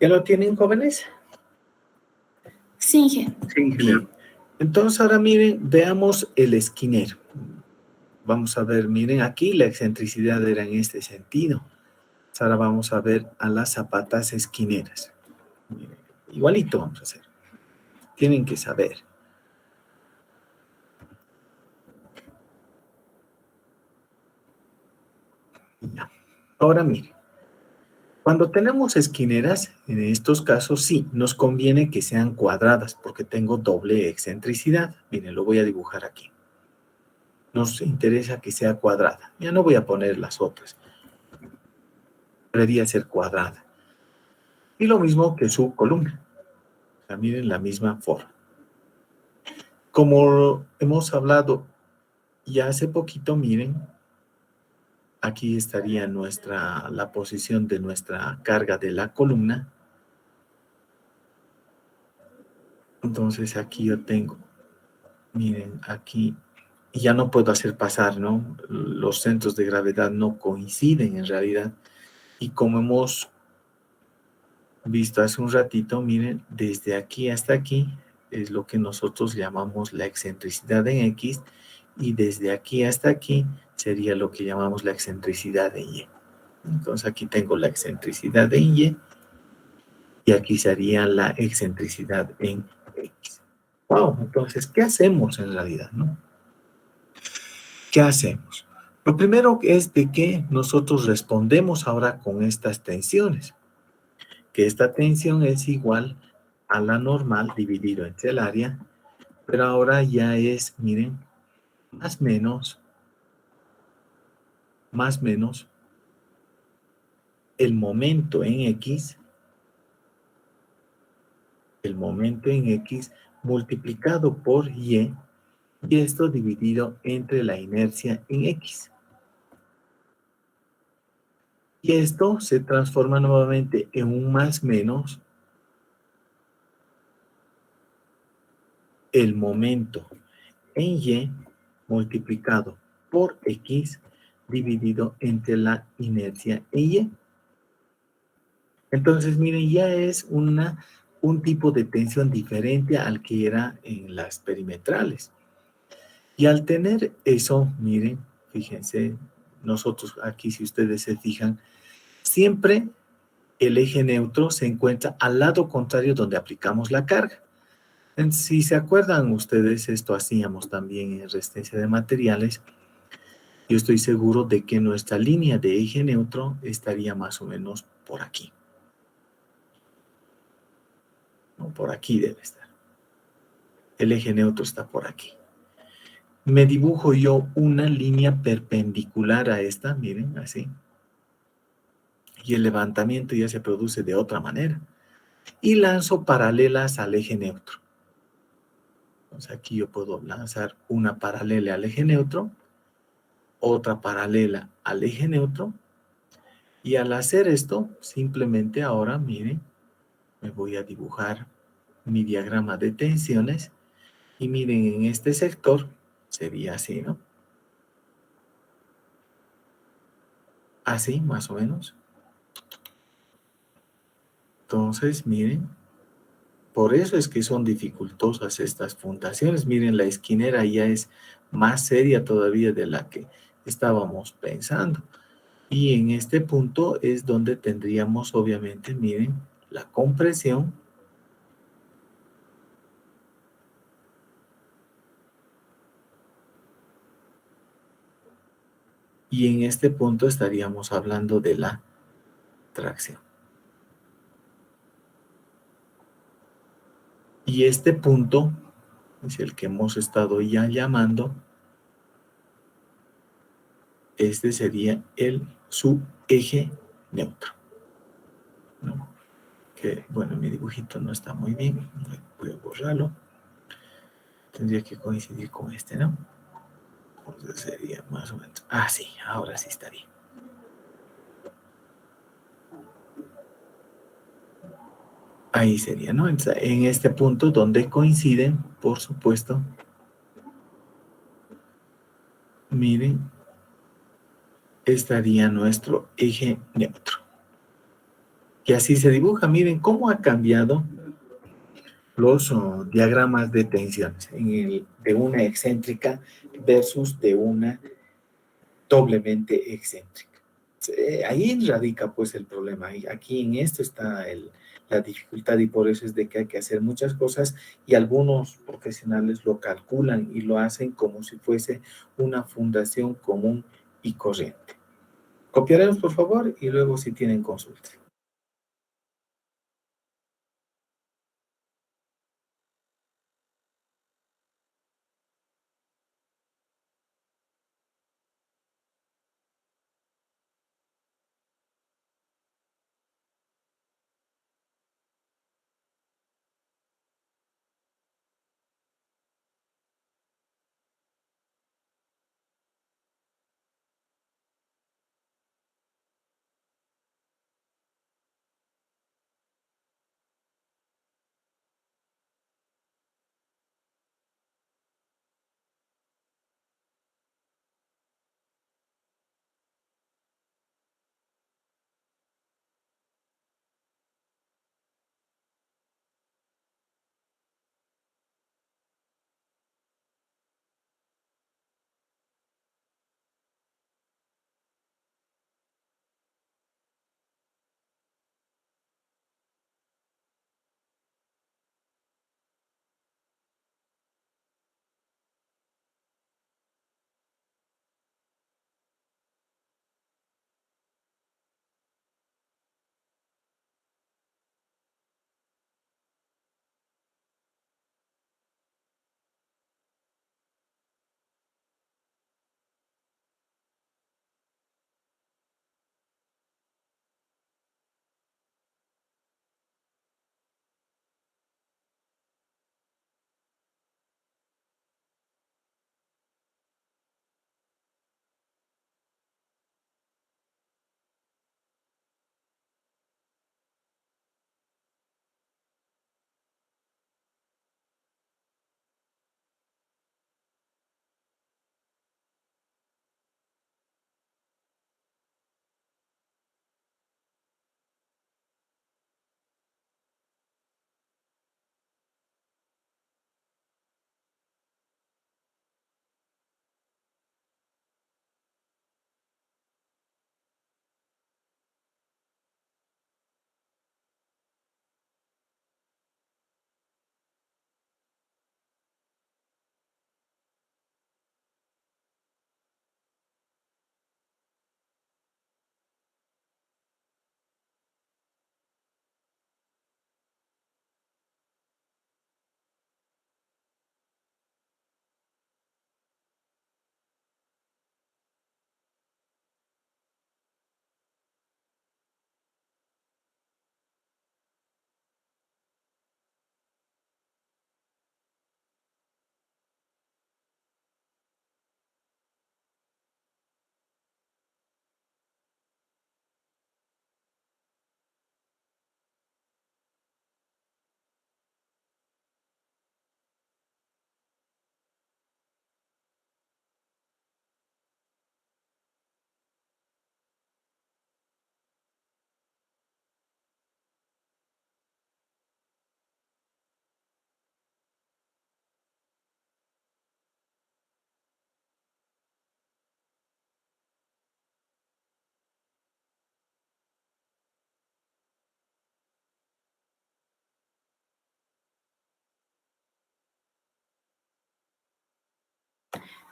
¿Ya lo tienen, jóvenes? Sí, Inge. Sí, ingeniero. Bien. Entonces, ahora miren, veamos el esquinero. Vamos a ver, miren, aquí la excentricidad era en este sentido. Ahora vamos a ver a las zapatas esquineras. Miren, igualito vamos a hacer. Tienen que saber. Ya. Ahora miren. Cuando tenemos esquineras, en estos casos sí, nos conviene que sean cuadradas porque tengo doble excentricidad. Miren, lo voy a dibujar aquí. Nos interesa que sea cuadrada. Ya no voy a poner las otras. Debería ser cuadrada. Y lo mismo que su columna. O sea, miren la misma forma. Como hemos hablado ya hace poquito, miren, aquí estaría la posición de nuestra carga de la columna. Entonces aquí yo tengo, miren, aquí, y ya no puedo hacer pasar, ¿no? Los centros de gravedad no coinciden en realidad. Y como hemos visto hace un ratito, miren, desde aquí hasta aquí es lo que nosotros llamamos la excentricidad en X, y desde aquí hasta aquí sería lo que llamamos la excentricidad en Y. Entonces aquí tengo la excentricidad en Y, y aquí sería la excentricidad en X. Wow, entonces, ¿qué hacemos en realidad, no? ¿Qué hacemos? Lo primero es de que nosotros respondemos ahora con estas tensiones, que esta tensión es igual a la normal dividido entre el área, pero ahora ya es, miren, más menos el momento en X multiplicado por Y, y esto dividido entre la inercia en X. Y esto se transforma nuevamente en un más menos el momento en Y multiplicado por X dividido entre la inercia en Y. Entonces, miren, ya es un tipo de tensión diferente al que era en las perimetrales. Y al tener eso, miren, fíjense, nosotros aquí, si ustedes se fijan, siempre el eje neutro se encuentra al lado contrario donde aplicamos la carga. Si se acuerdan ustedes, esto hacíamos también en resistencia de materiales. Yo estoy seguro de que nuestra línea de eje neutro estaría más o menos por aquí. No, por aquí debe estar. El eje neutro está por aquí. Me dibujo yo una línea perpendicular a esta, miren, así. Y el levantamiento ya se produce de otra manera. Y lanzo paralelas al eje neutro. Entonces aquí yo puedo lanzar una paralela al eje neutro, otra paralela al eje neutro, y al hacer esto, simplemente ahora, miren, me voy a dibujar mi diagrama de tensiones, y miren, en este sector sería así, ¿no? Así, más o menos. Entonces, miren, por eso es que son dificultosas estas fundaciones. Miren, la esquinera ya es más seria todavía de la que estábamos pensando. Y en este punto es donde tendríamos, obviamente, miren, la compresión. Y en este punto estaríamos hablando de la tracción. Y este punto es el que hemos estado ya llamando. Este sería su eje neutro, ¿no? Que, bueno, mi dibujito no está muy bien. Voy a borrarlo. Tendría que coincidir con este, ¿no? Entonces sería más o menos. Ah, sí, ahora sí está bien. Ahí sería, ¿no? En este punto donde coinciden, por supuesto. Miren, estaría nuestro eje neutro. Y así se dibuja. Miren cómo ha cambiado los diagramas de tensiones de una excéntrica versus de una doblemente excéntrica. Ahí radica pues el problema. Y aquí en esto está la dificultad y por eso es de que hay que hacer muchas cosas y algunos profesionales lo calculan y lo hacen como si fuese una fundación común y corriente. Copiaremos por favor y luego si tienen consulta.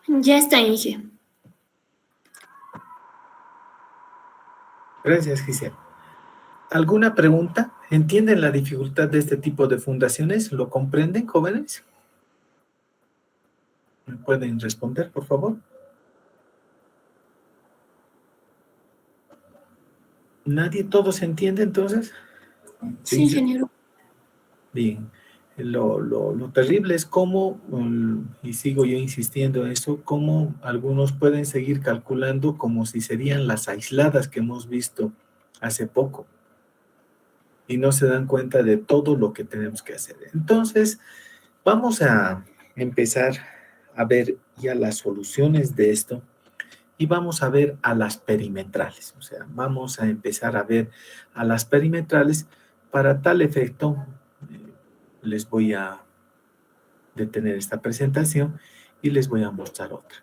Ya está, Inge. Gracias, Giselle. ¿Alguna pregunta? ¿Entienden la dificultad de este tipo de fundaciones? ¿Lo comprenden, jóvenes? ¿Me pueden responder, por favor? ¿Nadie? ¿Todos entiende entonces? Sí, ingeniero. Bien. Lo terrible es cómo, y sigo yo insistiendo en eso, cómo algunos pueden seguir calculando como si serían las aisladas que hemos visto hace poco y no se dan cuenta de todo lo que tenemos que hacer. Entonces, vamos a empezar a ver ya las soluciones de esto y vamos a ver a las perimetrales. O sea, vamos a empezar a ver a las perimetrales. Para tal efecto, les voy a detener esta presentación y les voy a mostrar otra,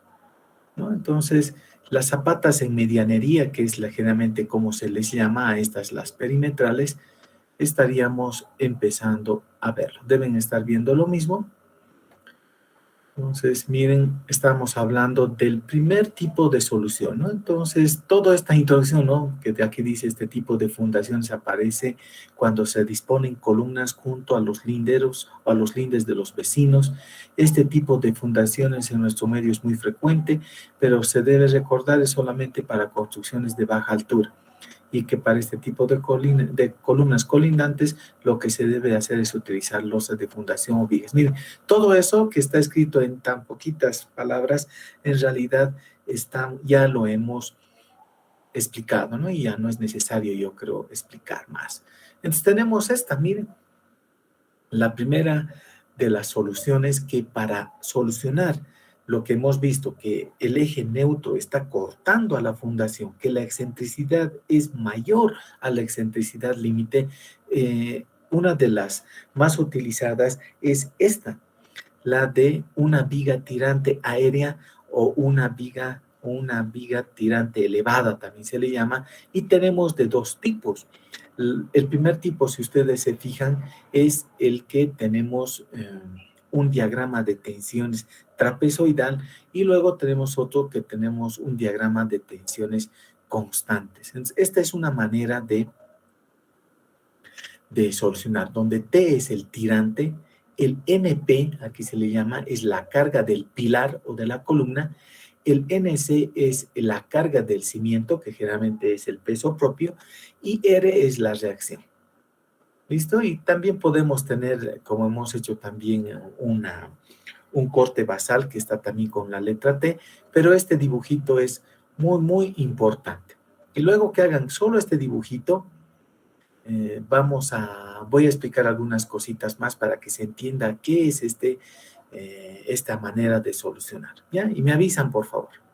¿no? Entonces, Las zapatas en medianería, que es generalmente como se les llama a estas, las perimetrales, estaríamos empezando a verlo. Deben estar viendo lo mismo. Entonces, miren, estamos hablando del primer tipo de solución, ¿no? Entonces, toda esta introducción, ¿no? Que de aquí dice este tipo de fundaciones aparece cuando se disponen columnas junto a los linderos o a los lindes de los vecinos. Este tipo de fundaciones en nuestro medio es muy frecuente, pero se debe recordar es solamente para construcciones de baja altura. Y que para este tipo de columnas colindantes lo que se debe hacer es utilizar losas de fundación o vigas. Miren, todo eso que está escrito en tan poquitas palabras, en realidad ya lo hemos explicado, ¿no? Y ya no es necesario, yo creo, explicar más. Entonces tenemos esta, miren, la primera de las soluciones que para solucionar lo que hemos visto, que el eje neutro está cortando a la fundación, que la excentricidad es mayor a la excentricidad límite, una de las más utilizadas es esta, la de una viga tirante aérea o una viga tirante elevada, también se le llama, y tenemos de dos tipos. El primer tipo, si ustedes se fijan, es el que tenemos un diagrama de tensiones trapezoidal y luego tenemos otro que tenemos un diagrama de tensiones constantes. Entonces, esta es una manera de solucionar, donde T es el tirante, el NP, aquí se le llama, es la carga del pilar o de la columna, el NC es la carga del cimiento, que generalmente es el peso propio, y R es la reacción. ¿Listo? Y también podemos tener, como hemos hecho también, un corte basal que está también con la letra T, pero este dibujito es muy, muy importante. Y luego que hagan solo este dibujito, voy a explicar algunas cositas más para que se entienda qué es esta manera de solucionar, ¿ya? Y me avisan, por favor.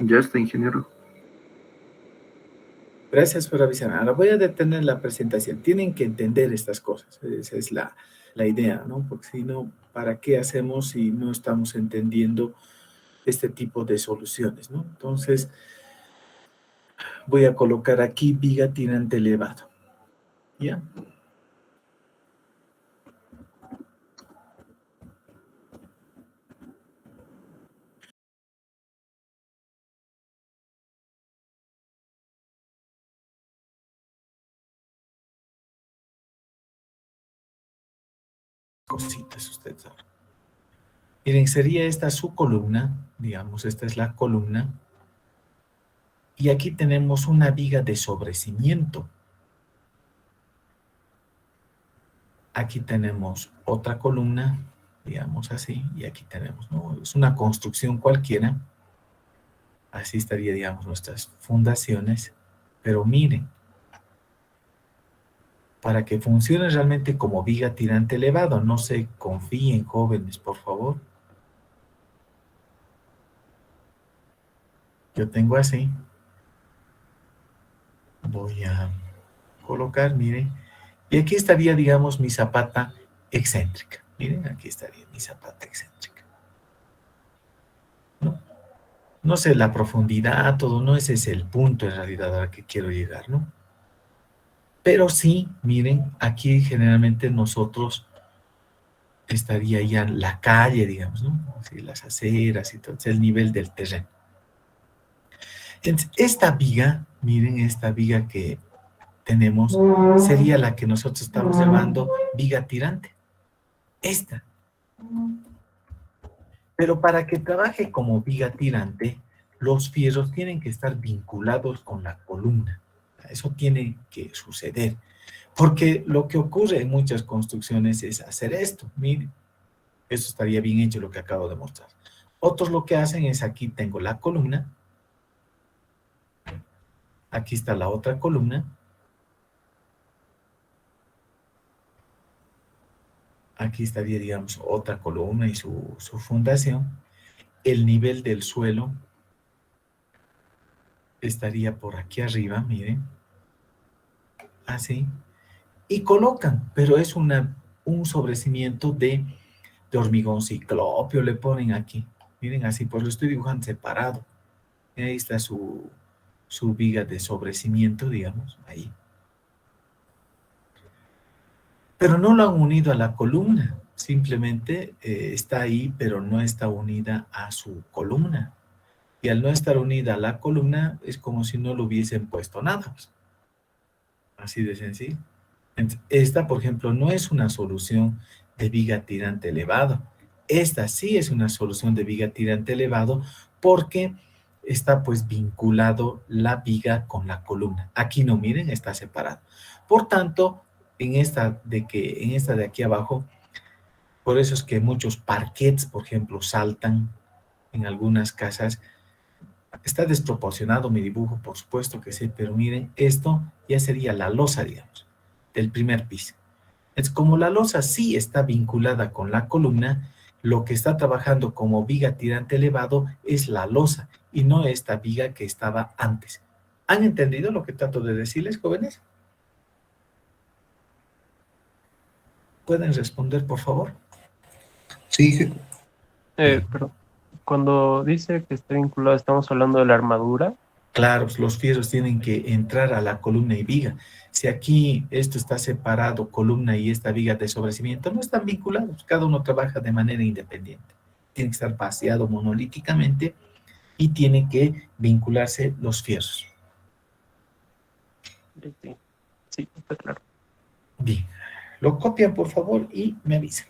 Ya está, ingeniero. Gracias por avisarme. Ahora voy a detener la presentación. Tienen que entender estas cosas. Esa es la idea, ¿no? Porque si no, ¿para qué hacemos si no estamos entendiendo este tipo de soluciones, ¿no? Entonces, voy a colocar aquí viga tirante elevado. ¿Ya? Cositas ustedes saben. Miren, sería esta su columna, digamos, esta es la columna, y aquí tenemos una viga de sobrecimiento. Aquí tenemos otra columna, digamos así, y aquí tenemos, ¿no? Es una construcción cualquiera, así estaría, digamos, nuestras fundaciones, pero miren, para que funcione realmente como viga tirante elevado, no se confíen, jóvenes, por favor. Yo tengo así, voy a colocar, miren, y aquí estaría, digamos, mi zapata excéntrica. Miren, aquí estaría mi zapata excéntrica. ¿No? No sé la profundidad, todo, no ese es el punto en realidad al que quiero llegar, ¿no? Pero sí, miren, aquí generalmente nosotros estaría ya en la calle, digamos, ¿no? Así, las aceras y todo, es el nivel del terreno. Entonces, esta viga, miren, esta viga que tenemos, sería la que nosotros estamos llamando viga tirante. Esta. Pero para que trabaje como viga tirante, los fierros tienen que estar vinculados con la columna. Eso tiene que suceder. Porque lo que ocurre en muchas construcciones es hacer esto. Miren, eso estaría bien hecho lo que acabo de mostrar. Otros lo que hacen es aquí tengo la columna. Aquí está la otra columna. Aquí estaría, digamos, otra columna y su fundación. El nivel del suelo estaría por aquí arriba, miren. Así. Y colocan, pero es un sobrecimiento de hormigón ciclopio, le ponen aquí. Miren así, pues lo estoy dibujando separado. Y ahí está su viga de sobrecimiento, digamos, ahí. Pero no lo han unido a la columna, simplemente está ahí, pero no está unida a su columna. Y al no estar unida a la columna, es como si no lo hubiesen puesto nada. Pues. Así de sencillo. Esta, por ejemplo, no es una solución de viga tirante elevado. Esta sí es una solución de viga tirante elevado porque está pues vinculado la viga con la columna. Aquí no, miren, está separado. Por tanto, en esta de aquí abajo, por eso es que muchos parquets, por ejemplo, saltan en algunas casas. Está desproporcionado mi dibujo, por supuesto que sí, pero miren, esto ya sería la losa, digamos, del primer piso. Es como la losa sí está vinculada con la columna, lo que está trabajando como viga tirante elevado es la losa y no esta viga que estaba antes. ¿Han entendido lo que trato de decirles, jóvenes? ¿Pueden responder, por favor? Sí, Bien. Perdón. Cuando dice que está vinculado, estamos hablando de la armadura. Claro, los fierros tienen que entrar a la columna y viga. Si aquí esto está separado, columna y esta viga de sobrecimiento, no están vinculados. Cada uno trabaja de manera independiente. Tiene que estar vaciado monolíticamente y tiene que vincularse los fierros. Sí, sí, está claro. Bien, lo copian por favor y me avisan.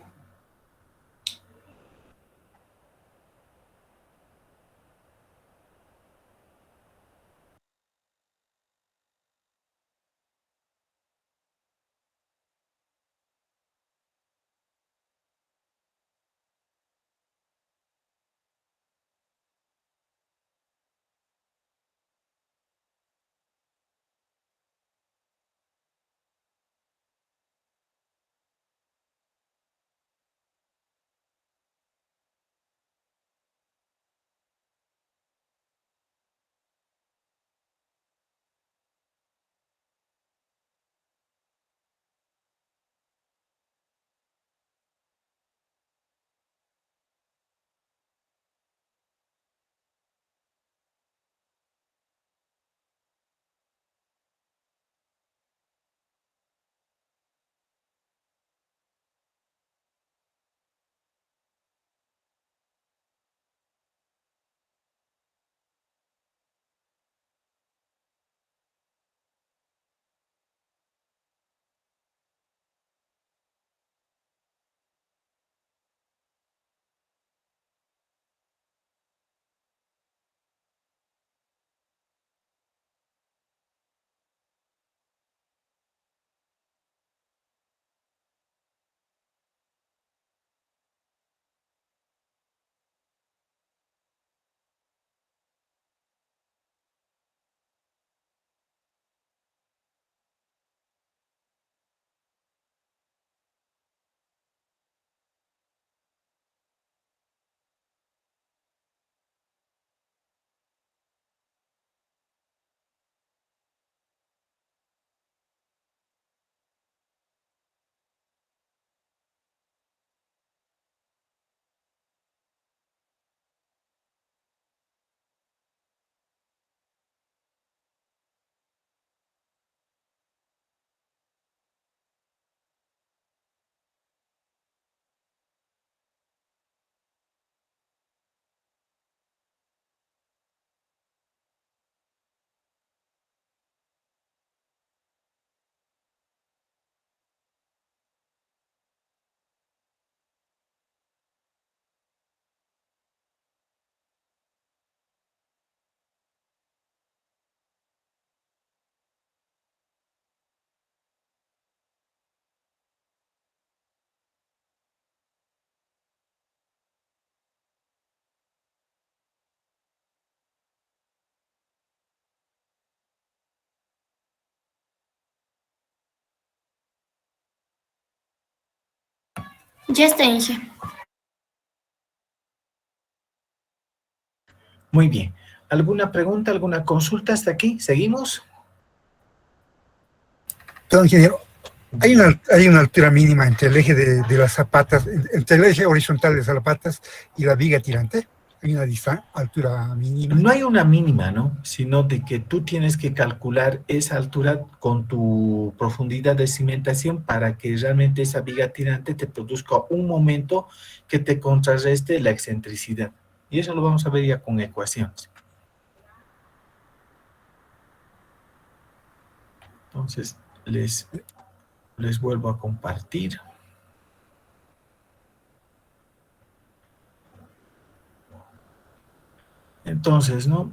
Ya está, Inge. Muy bien. ¿Alguna pregunta, alguna consulta hasta aquí? ¿Seguimos? Perdón, ingeniero. Hay una altura mínima entre el eje de las zapatas, entre el eje horizontal de las zapatas y la viga tirante. Hay una altura mínima. No hay una mínima, ¿no? Sino de que tú tienes que calcular esa altura con tu profundidad de cimentación para que realmente esa viga tirante te produzca un momento que te contrarreste la excentricidad. Y eso lo vamos a ver ya con ecuaciones. Entonces, les vuelvo a compartir. Entonces, ¿no?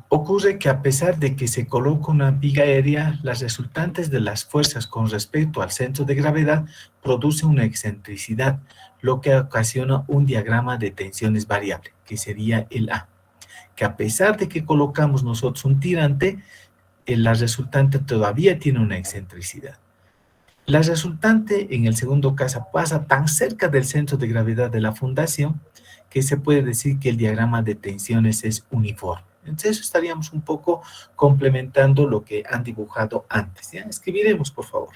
Ocurre que a pesar de que se coloca una viga aérea, las resultantes de las fuerzas con respecto al centro de gravedad producen una excentricidad, lo que ocasiona un diagrama de tensiones variable, que sería el A. Que a pesar de que colocamos nosotros un tirante, la resultante todavía tiene una excentricidad. La resultante, en el segundo caso, pasa tan cerca del centro de gravedad de la fundación que se puede decir que el diagrama de tensiones es uniforme. Entonces, eso estaríamos un poco complementando lo que han dibujado antes. ¿Ya? Escribiremos, por favor.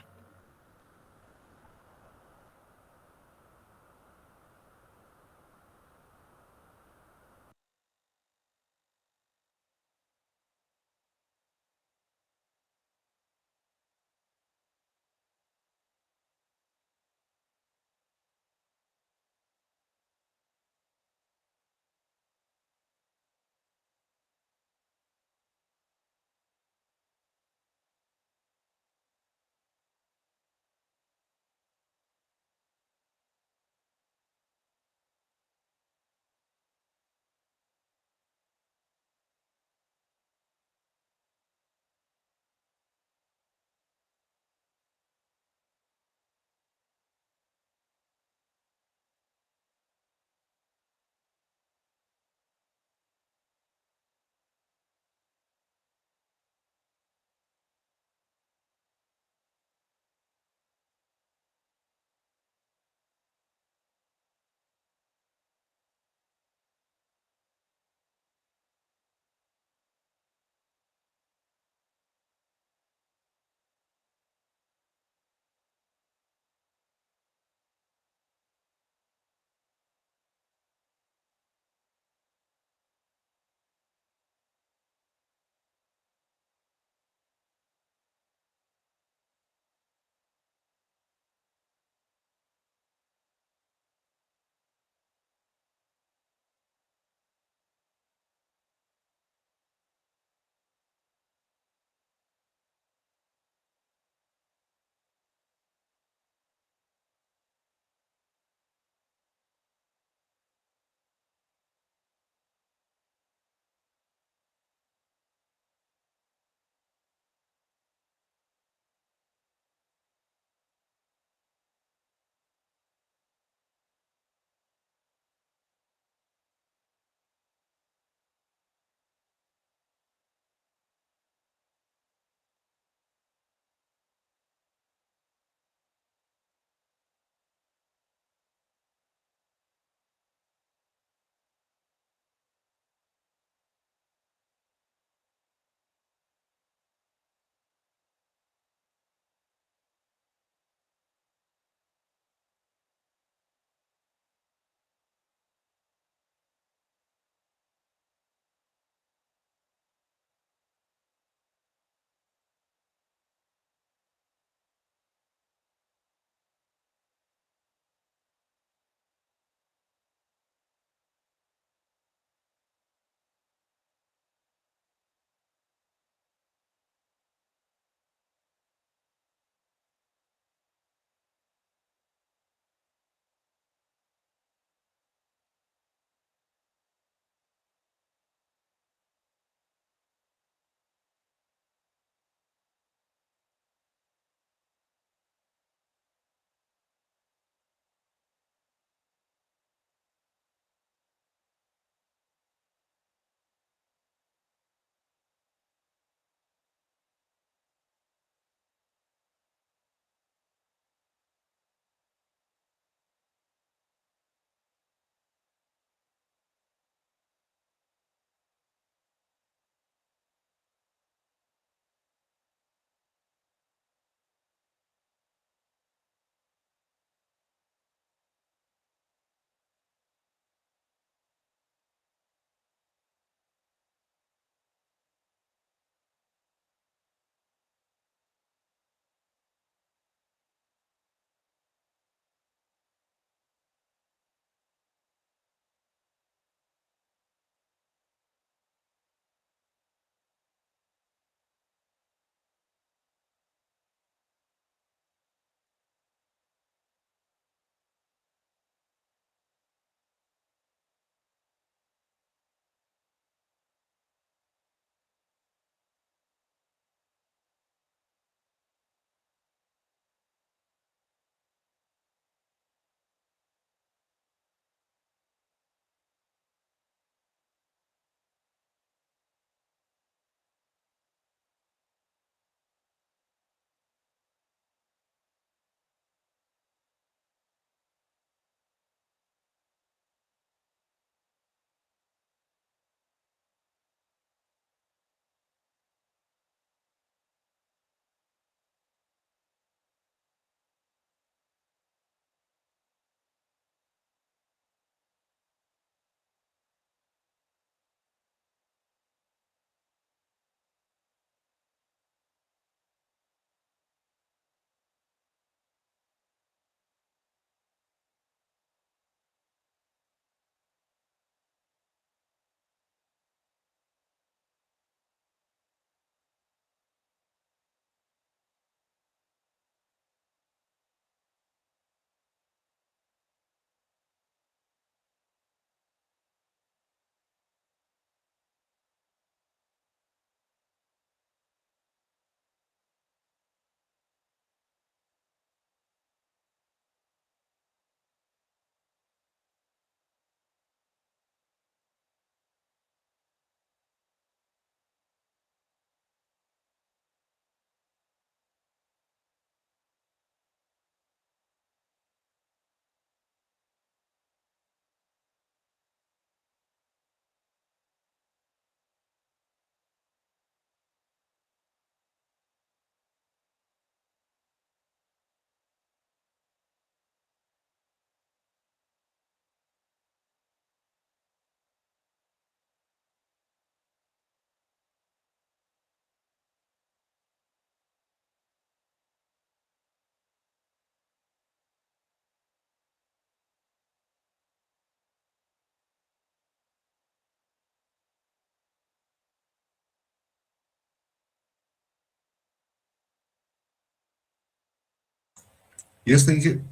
Yo estoy ingeniero.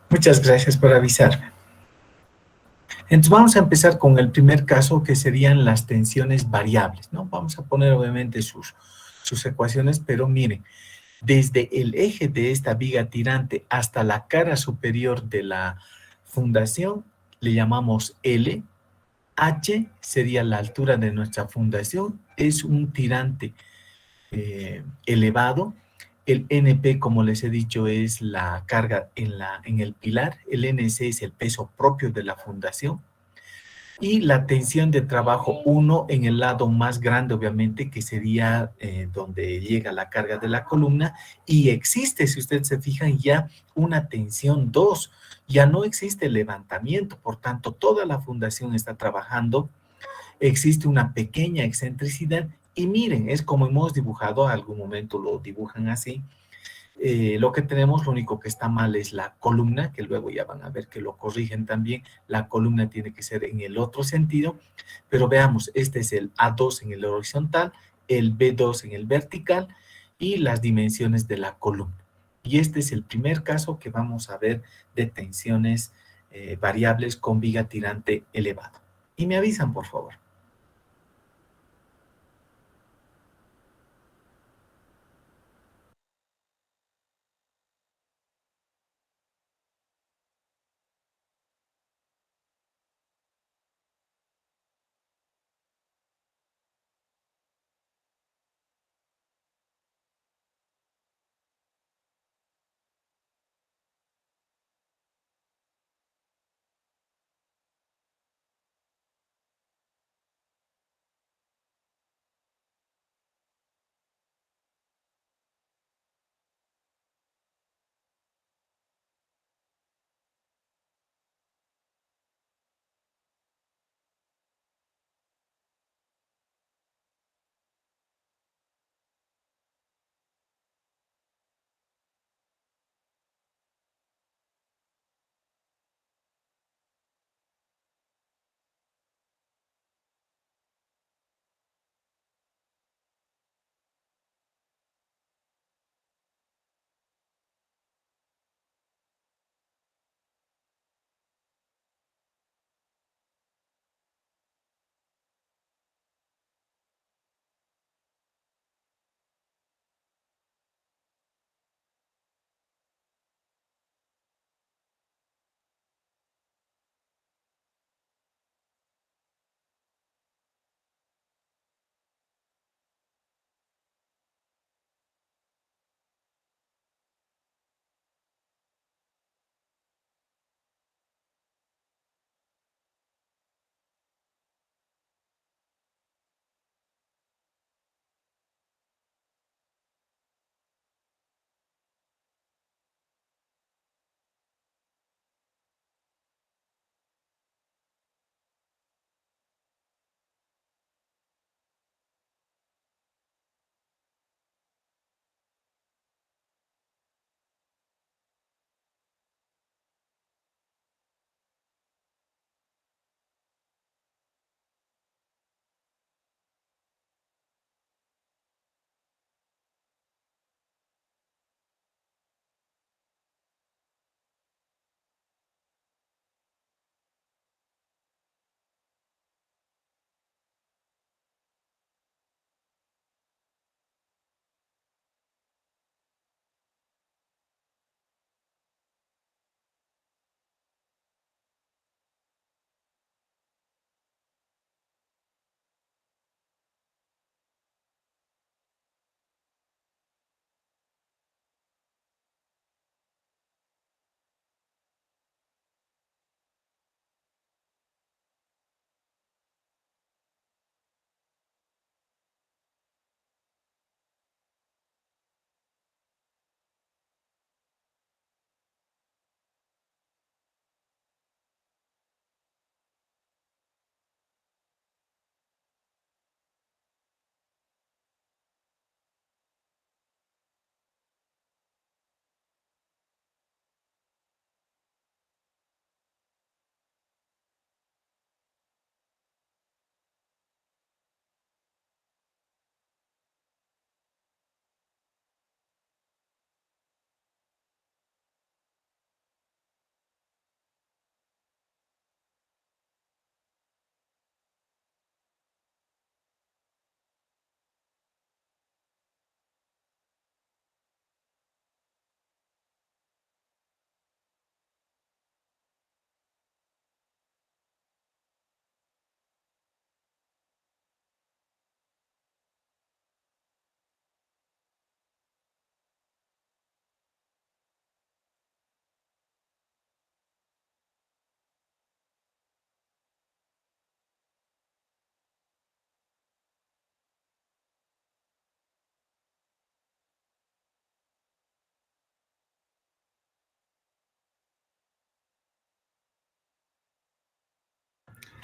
Muchas gracias por avisarme. Entonces vamos a empezar con el primer caso que serían las tensiones variables, ¿no? Vamos a poner obviamente sus ecuaciones, pero miren, desde el eje de esta viga tirante hasta la cara superior de la fundación le llamamos L. H sería la altura de nuestra fundación, es un tirante elevado. El NP, como les he dicho, es la carga en el pilar. El NC es el peso propio de la fundación. Y la tensión de trabajo 1 en el lado más grande, obviamente, que sería donde llega la carga de la columna. Y existe, si ustedes se fijan, ya una tensión 2. Ya no existe levantamiento, por tanto, toda la fundación está trabajando. Existe una pequeña excentricidad. Y miren, es como hemos dibujado, a algún momento lo dibujan así. Lo que tenemos, lo único que está mal es la columna, que luego ya van a ver que lo corrigen también. La columna tiene que ser en el otro sentido, pero veamos, este es el A2 en el horizontal, el B2 en el vertical y las dimensiones de la columna. Y este es el primer caso que vamos a ver de tensiones variables con viga tirante elevado. Y me avisan, por favor.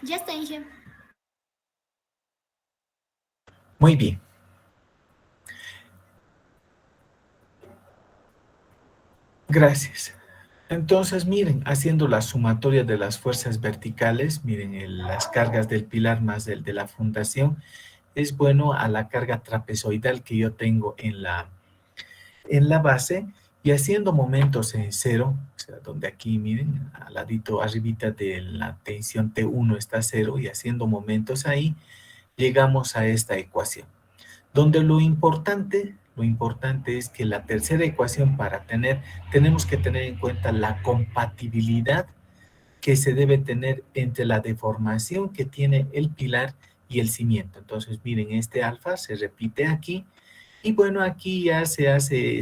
Ya está, Inge. Muy bien. Gracias. Entonces, miren, haciendo la sumatoria de las fuerzas verticales, miren, las cargas del pilar más el de la fundación, es bueno a la carga trapezoidal que yo tengo en la base y haciendo momentos en cero, o sea, donde aquí, miren, al ladito, arribita de la tensión T1 está cero y haciendo momentos ahí, llegamos a esta ecuación, donde lo importante es que la tercera ecuación para tenemos que tener en cuenta la compatibilidad que se debe tener entre la deformación que tiene el pilar y el cimiento. Entonces, miren, este alfa se repite aquí y bueno, aquí ya se hace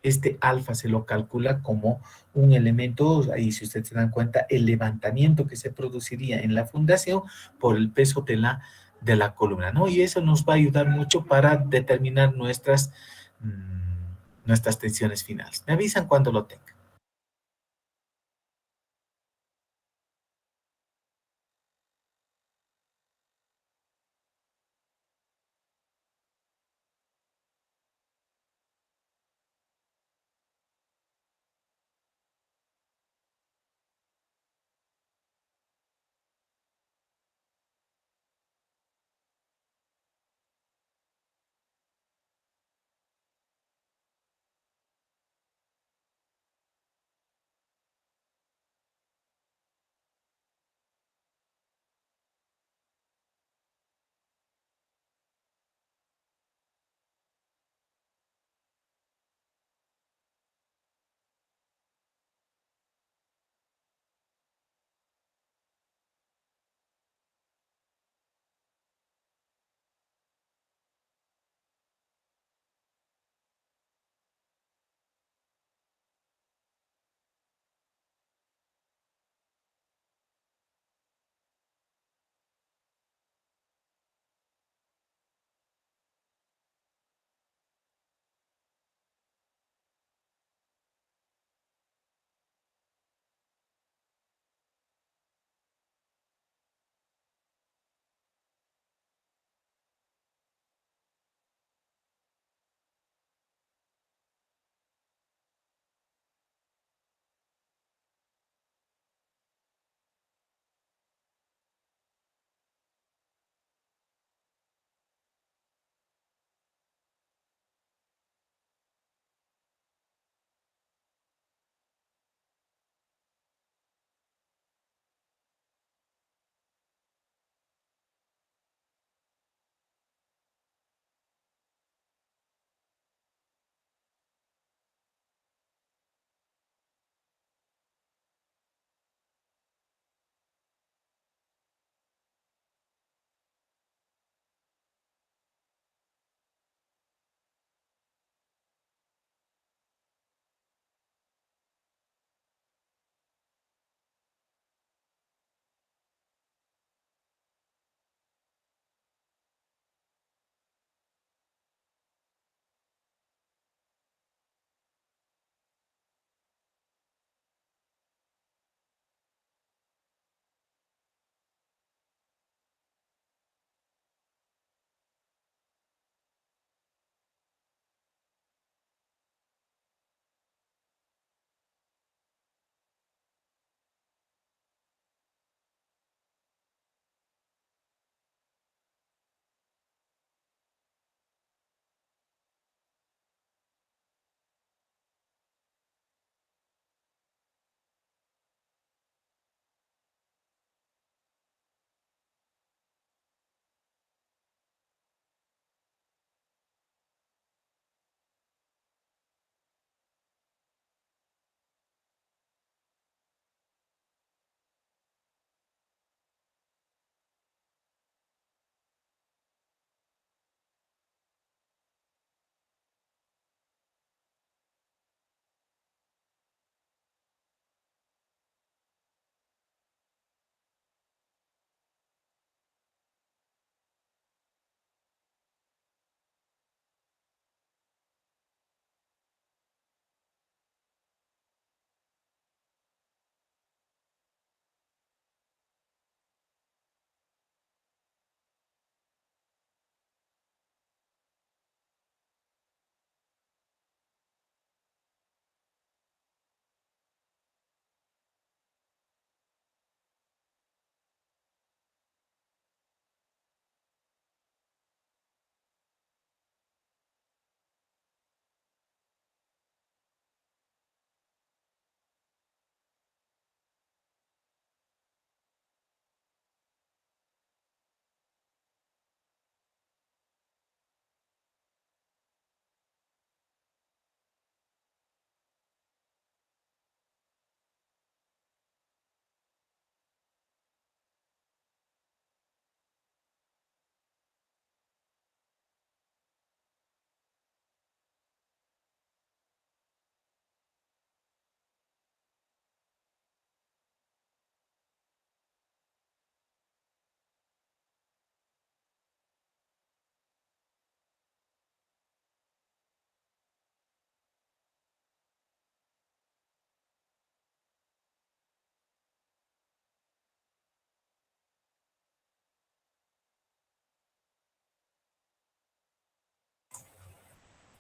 este alfa se lo calcula como un elemento, ahí si ustedes se dan cuenta, el levantamiento que se produciría en la fundación por el peso de la columna, ¿no? Y eso nos va a ayudar mucho para determinar nuestras tensiones finales. Me avisan cuando lo tengan.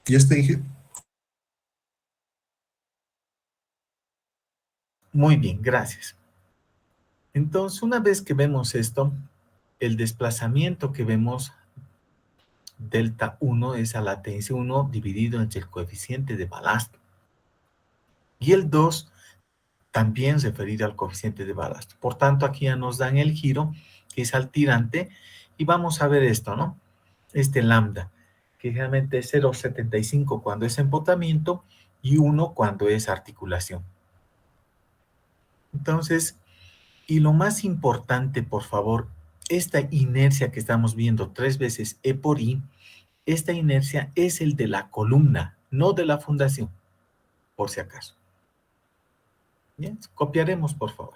Ya está, Inge. Muy bien, gracias. Entonces, una vez que vemos esto, el desplazamiento que vemos delta 1 es a latencia 1 dividido entre el coeficiente de balasto. Y el 2 también referido al coeficiente de balasto. Por tanto, aquí ya nos dan el giro, que es al tirante, y vamos a ver esto, ¿no? Este lambda, que realmente es 0,75 cuando es empotamiento y 1 cuando es articulación. Entonces, y lo más importante, por favor, esta inercia que estamos viendo 3 veces E por I, esta inercia es el de la columna, no de la fundación, por si acaso. Bien, copiaremos, por favor.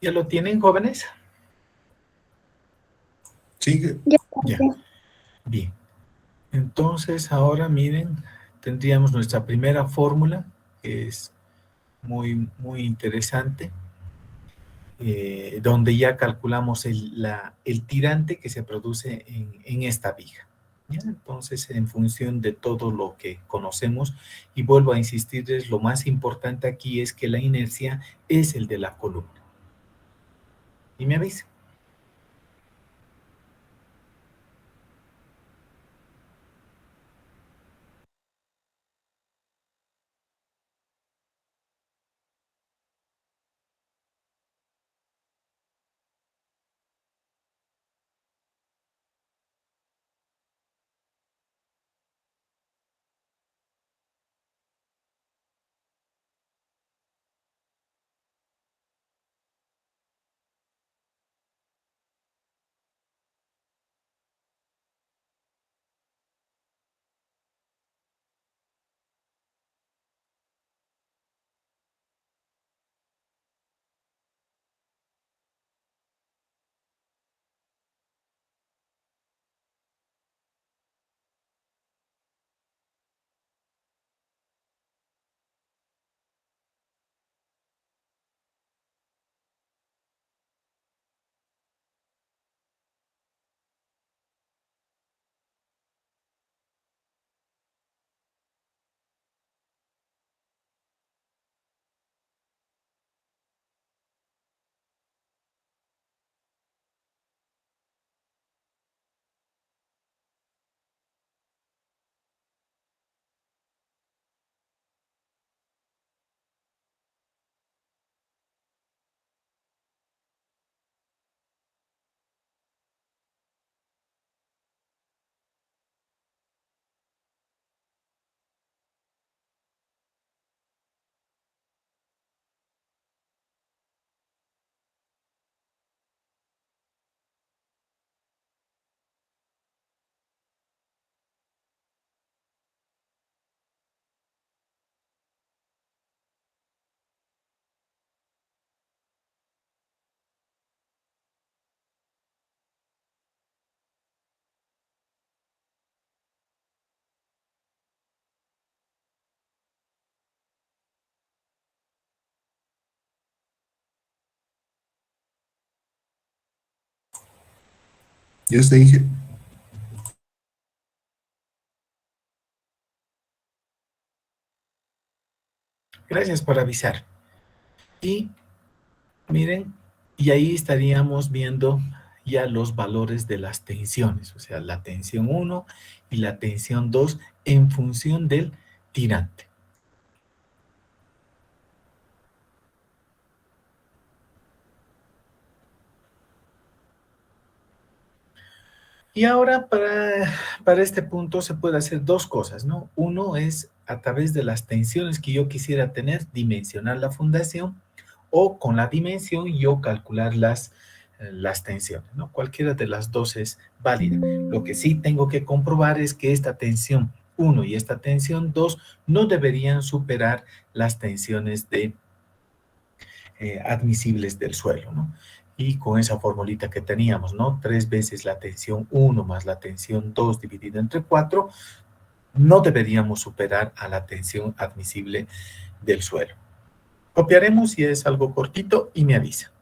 ¿Ya lo tienen, jóvenes? Sí, Inge. Ya, bien. Entonces, ahora miren, tendríamos nuestra primera fórmula, que es muy, muy interesante. donde ya calculamos el tirante que se produce en esta viga. ¿Ya? Entonces, en función de todo lo que conocemos, y vuelvo a insistirles, lo más importante aquí es que la inercia es el de la columna. Y me avisa. Ya te dije. Gracias por avisar. Y miren, y ahí estaríamos viendo ya los valores de las tensiones, o sea, la tensión 1 y la tensión 2 en función del tirante. Y ahora para este punto se puede hacer dos cosas, ¿no? Uno es a través de las tensiones que yo quisiera tener, dimensionar la fundación, o con la dimensión yo calcular las tensiones, ¿no? Cualquiera de las dos es válida. Lo que sí tengo que comprobar es que esta tensión 1 y esta tensión 2 no deberían superar las tensiones admisibles del suelo, ¿no? Y con esa formulita que teníamos, ¿no? 3 veces la tensión 1 más la tensión 2 dividido entre 4, no deberíamos superar a la tensión admisible del suelo. Copiaremos si es algo cortito y me avisa.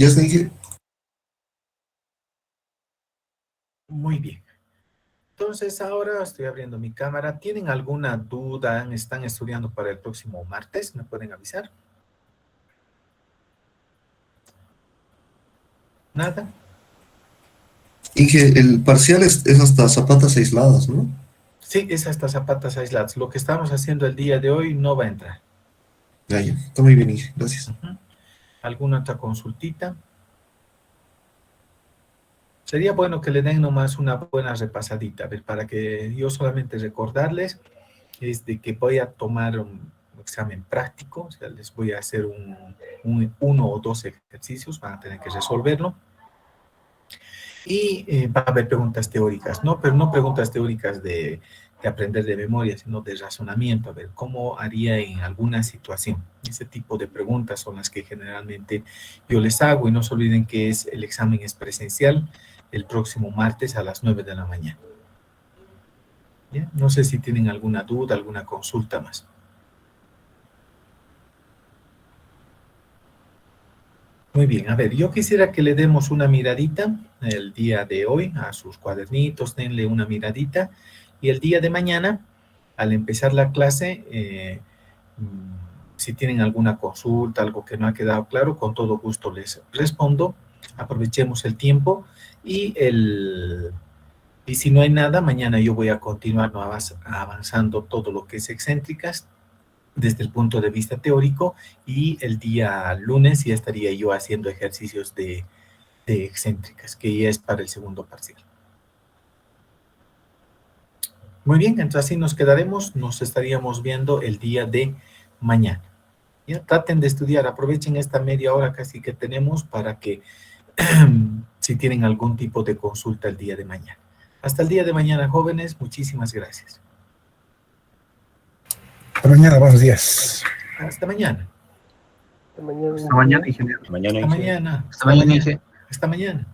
Ya está, Inge. Muy bien. Entonces ahora estoy abriendo mi cámara. ¿Tienen alguna duda? ¿Están estudiando para el próximo martes? ¿Me pueden avisar? ¿Nada? Inge, el parcial es hasta zapatas aisladas, ¿no? Sí, es hasta zapatas aisladas. Lo que estamos haciendo el día de hoy no va a entrar. Ya, está muy bien, Inge, gracias. Ujú. ¿Alguna otra consultita? Sería bueno que le den nomás una buena repasadita, a ver, para que yo solamente recordarles es de que voy a tomar un examen práctico, o sea, les voy a hacer uno o dos ejercicios, van a tener que resolverlo. Y va a haber preguntas teóricas, ¿no? Pero no preguntas teóricas de aprender de memoria, sino de razonamiento, a ver, ¿cómo haría en alguna situación? Ese tipo de preguntas son las que generalmente yo les hago, y no se olviden que el examen es presencial el próximo martes a las 9 de la mañana. ¿Bien? No sé si tienen alguna duda, alguna consulta más. Muy bien, a ver, yo quisiera que le demos una miradita el día de hoy a sus cuadernitos, denle una miradita, y el día de mañana, al empezar la clase, si tienen alguna consulta, algo que no ha quedado claro, con todo gusto les respondo. Aprovechemos el tiempo y si no hay nada, mañana yo voy a continuar avanzando todo lo que es excéntricas desde el punto de vista teórico, y el día lunes ya estaría yo haciendo ejercicios de excéntricas, que ya es para el segundo parcial. Muy bien, entonces así nos quedaremos, nos estaríamos viendo el día de mañana. Ya, traten de estudiar, aprovechen esta media hora casi que tenemos para que si tienen algún tipo de consulta el día de mañana. Hasta el día de mañana, jóvenes, muchísimas gracias. Hasta mañana, buenos días. Hasta mañana. Mañana, Hasta mañana, ingeniero. Hasta mañana. Hasta mañana, Inge. Hasta mañana.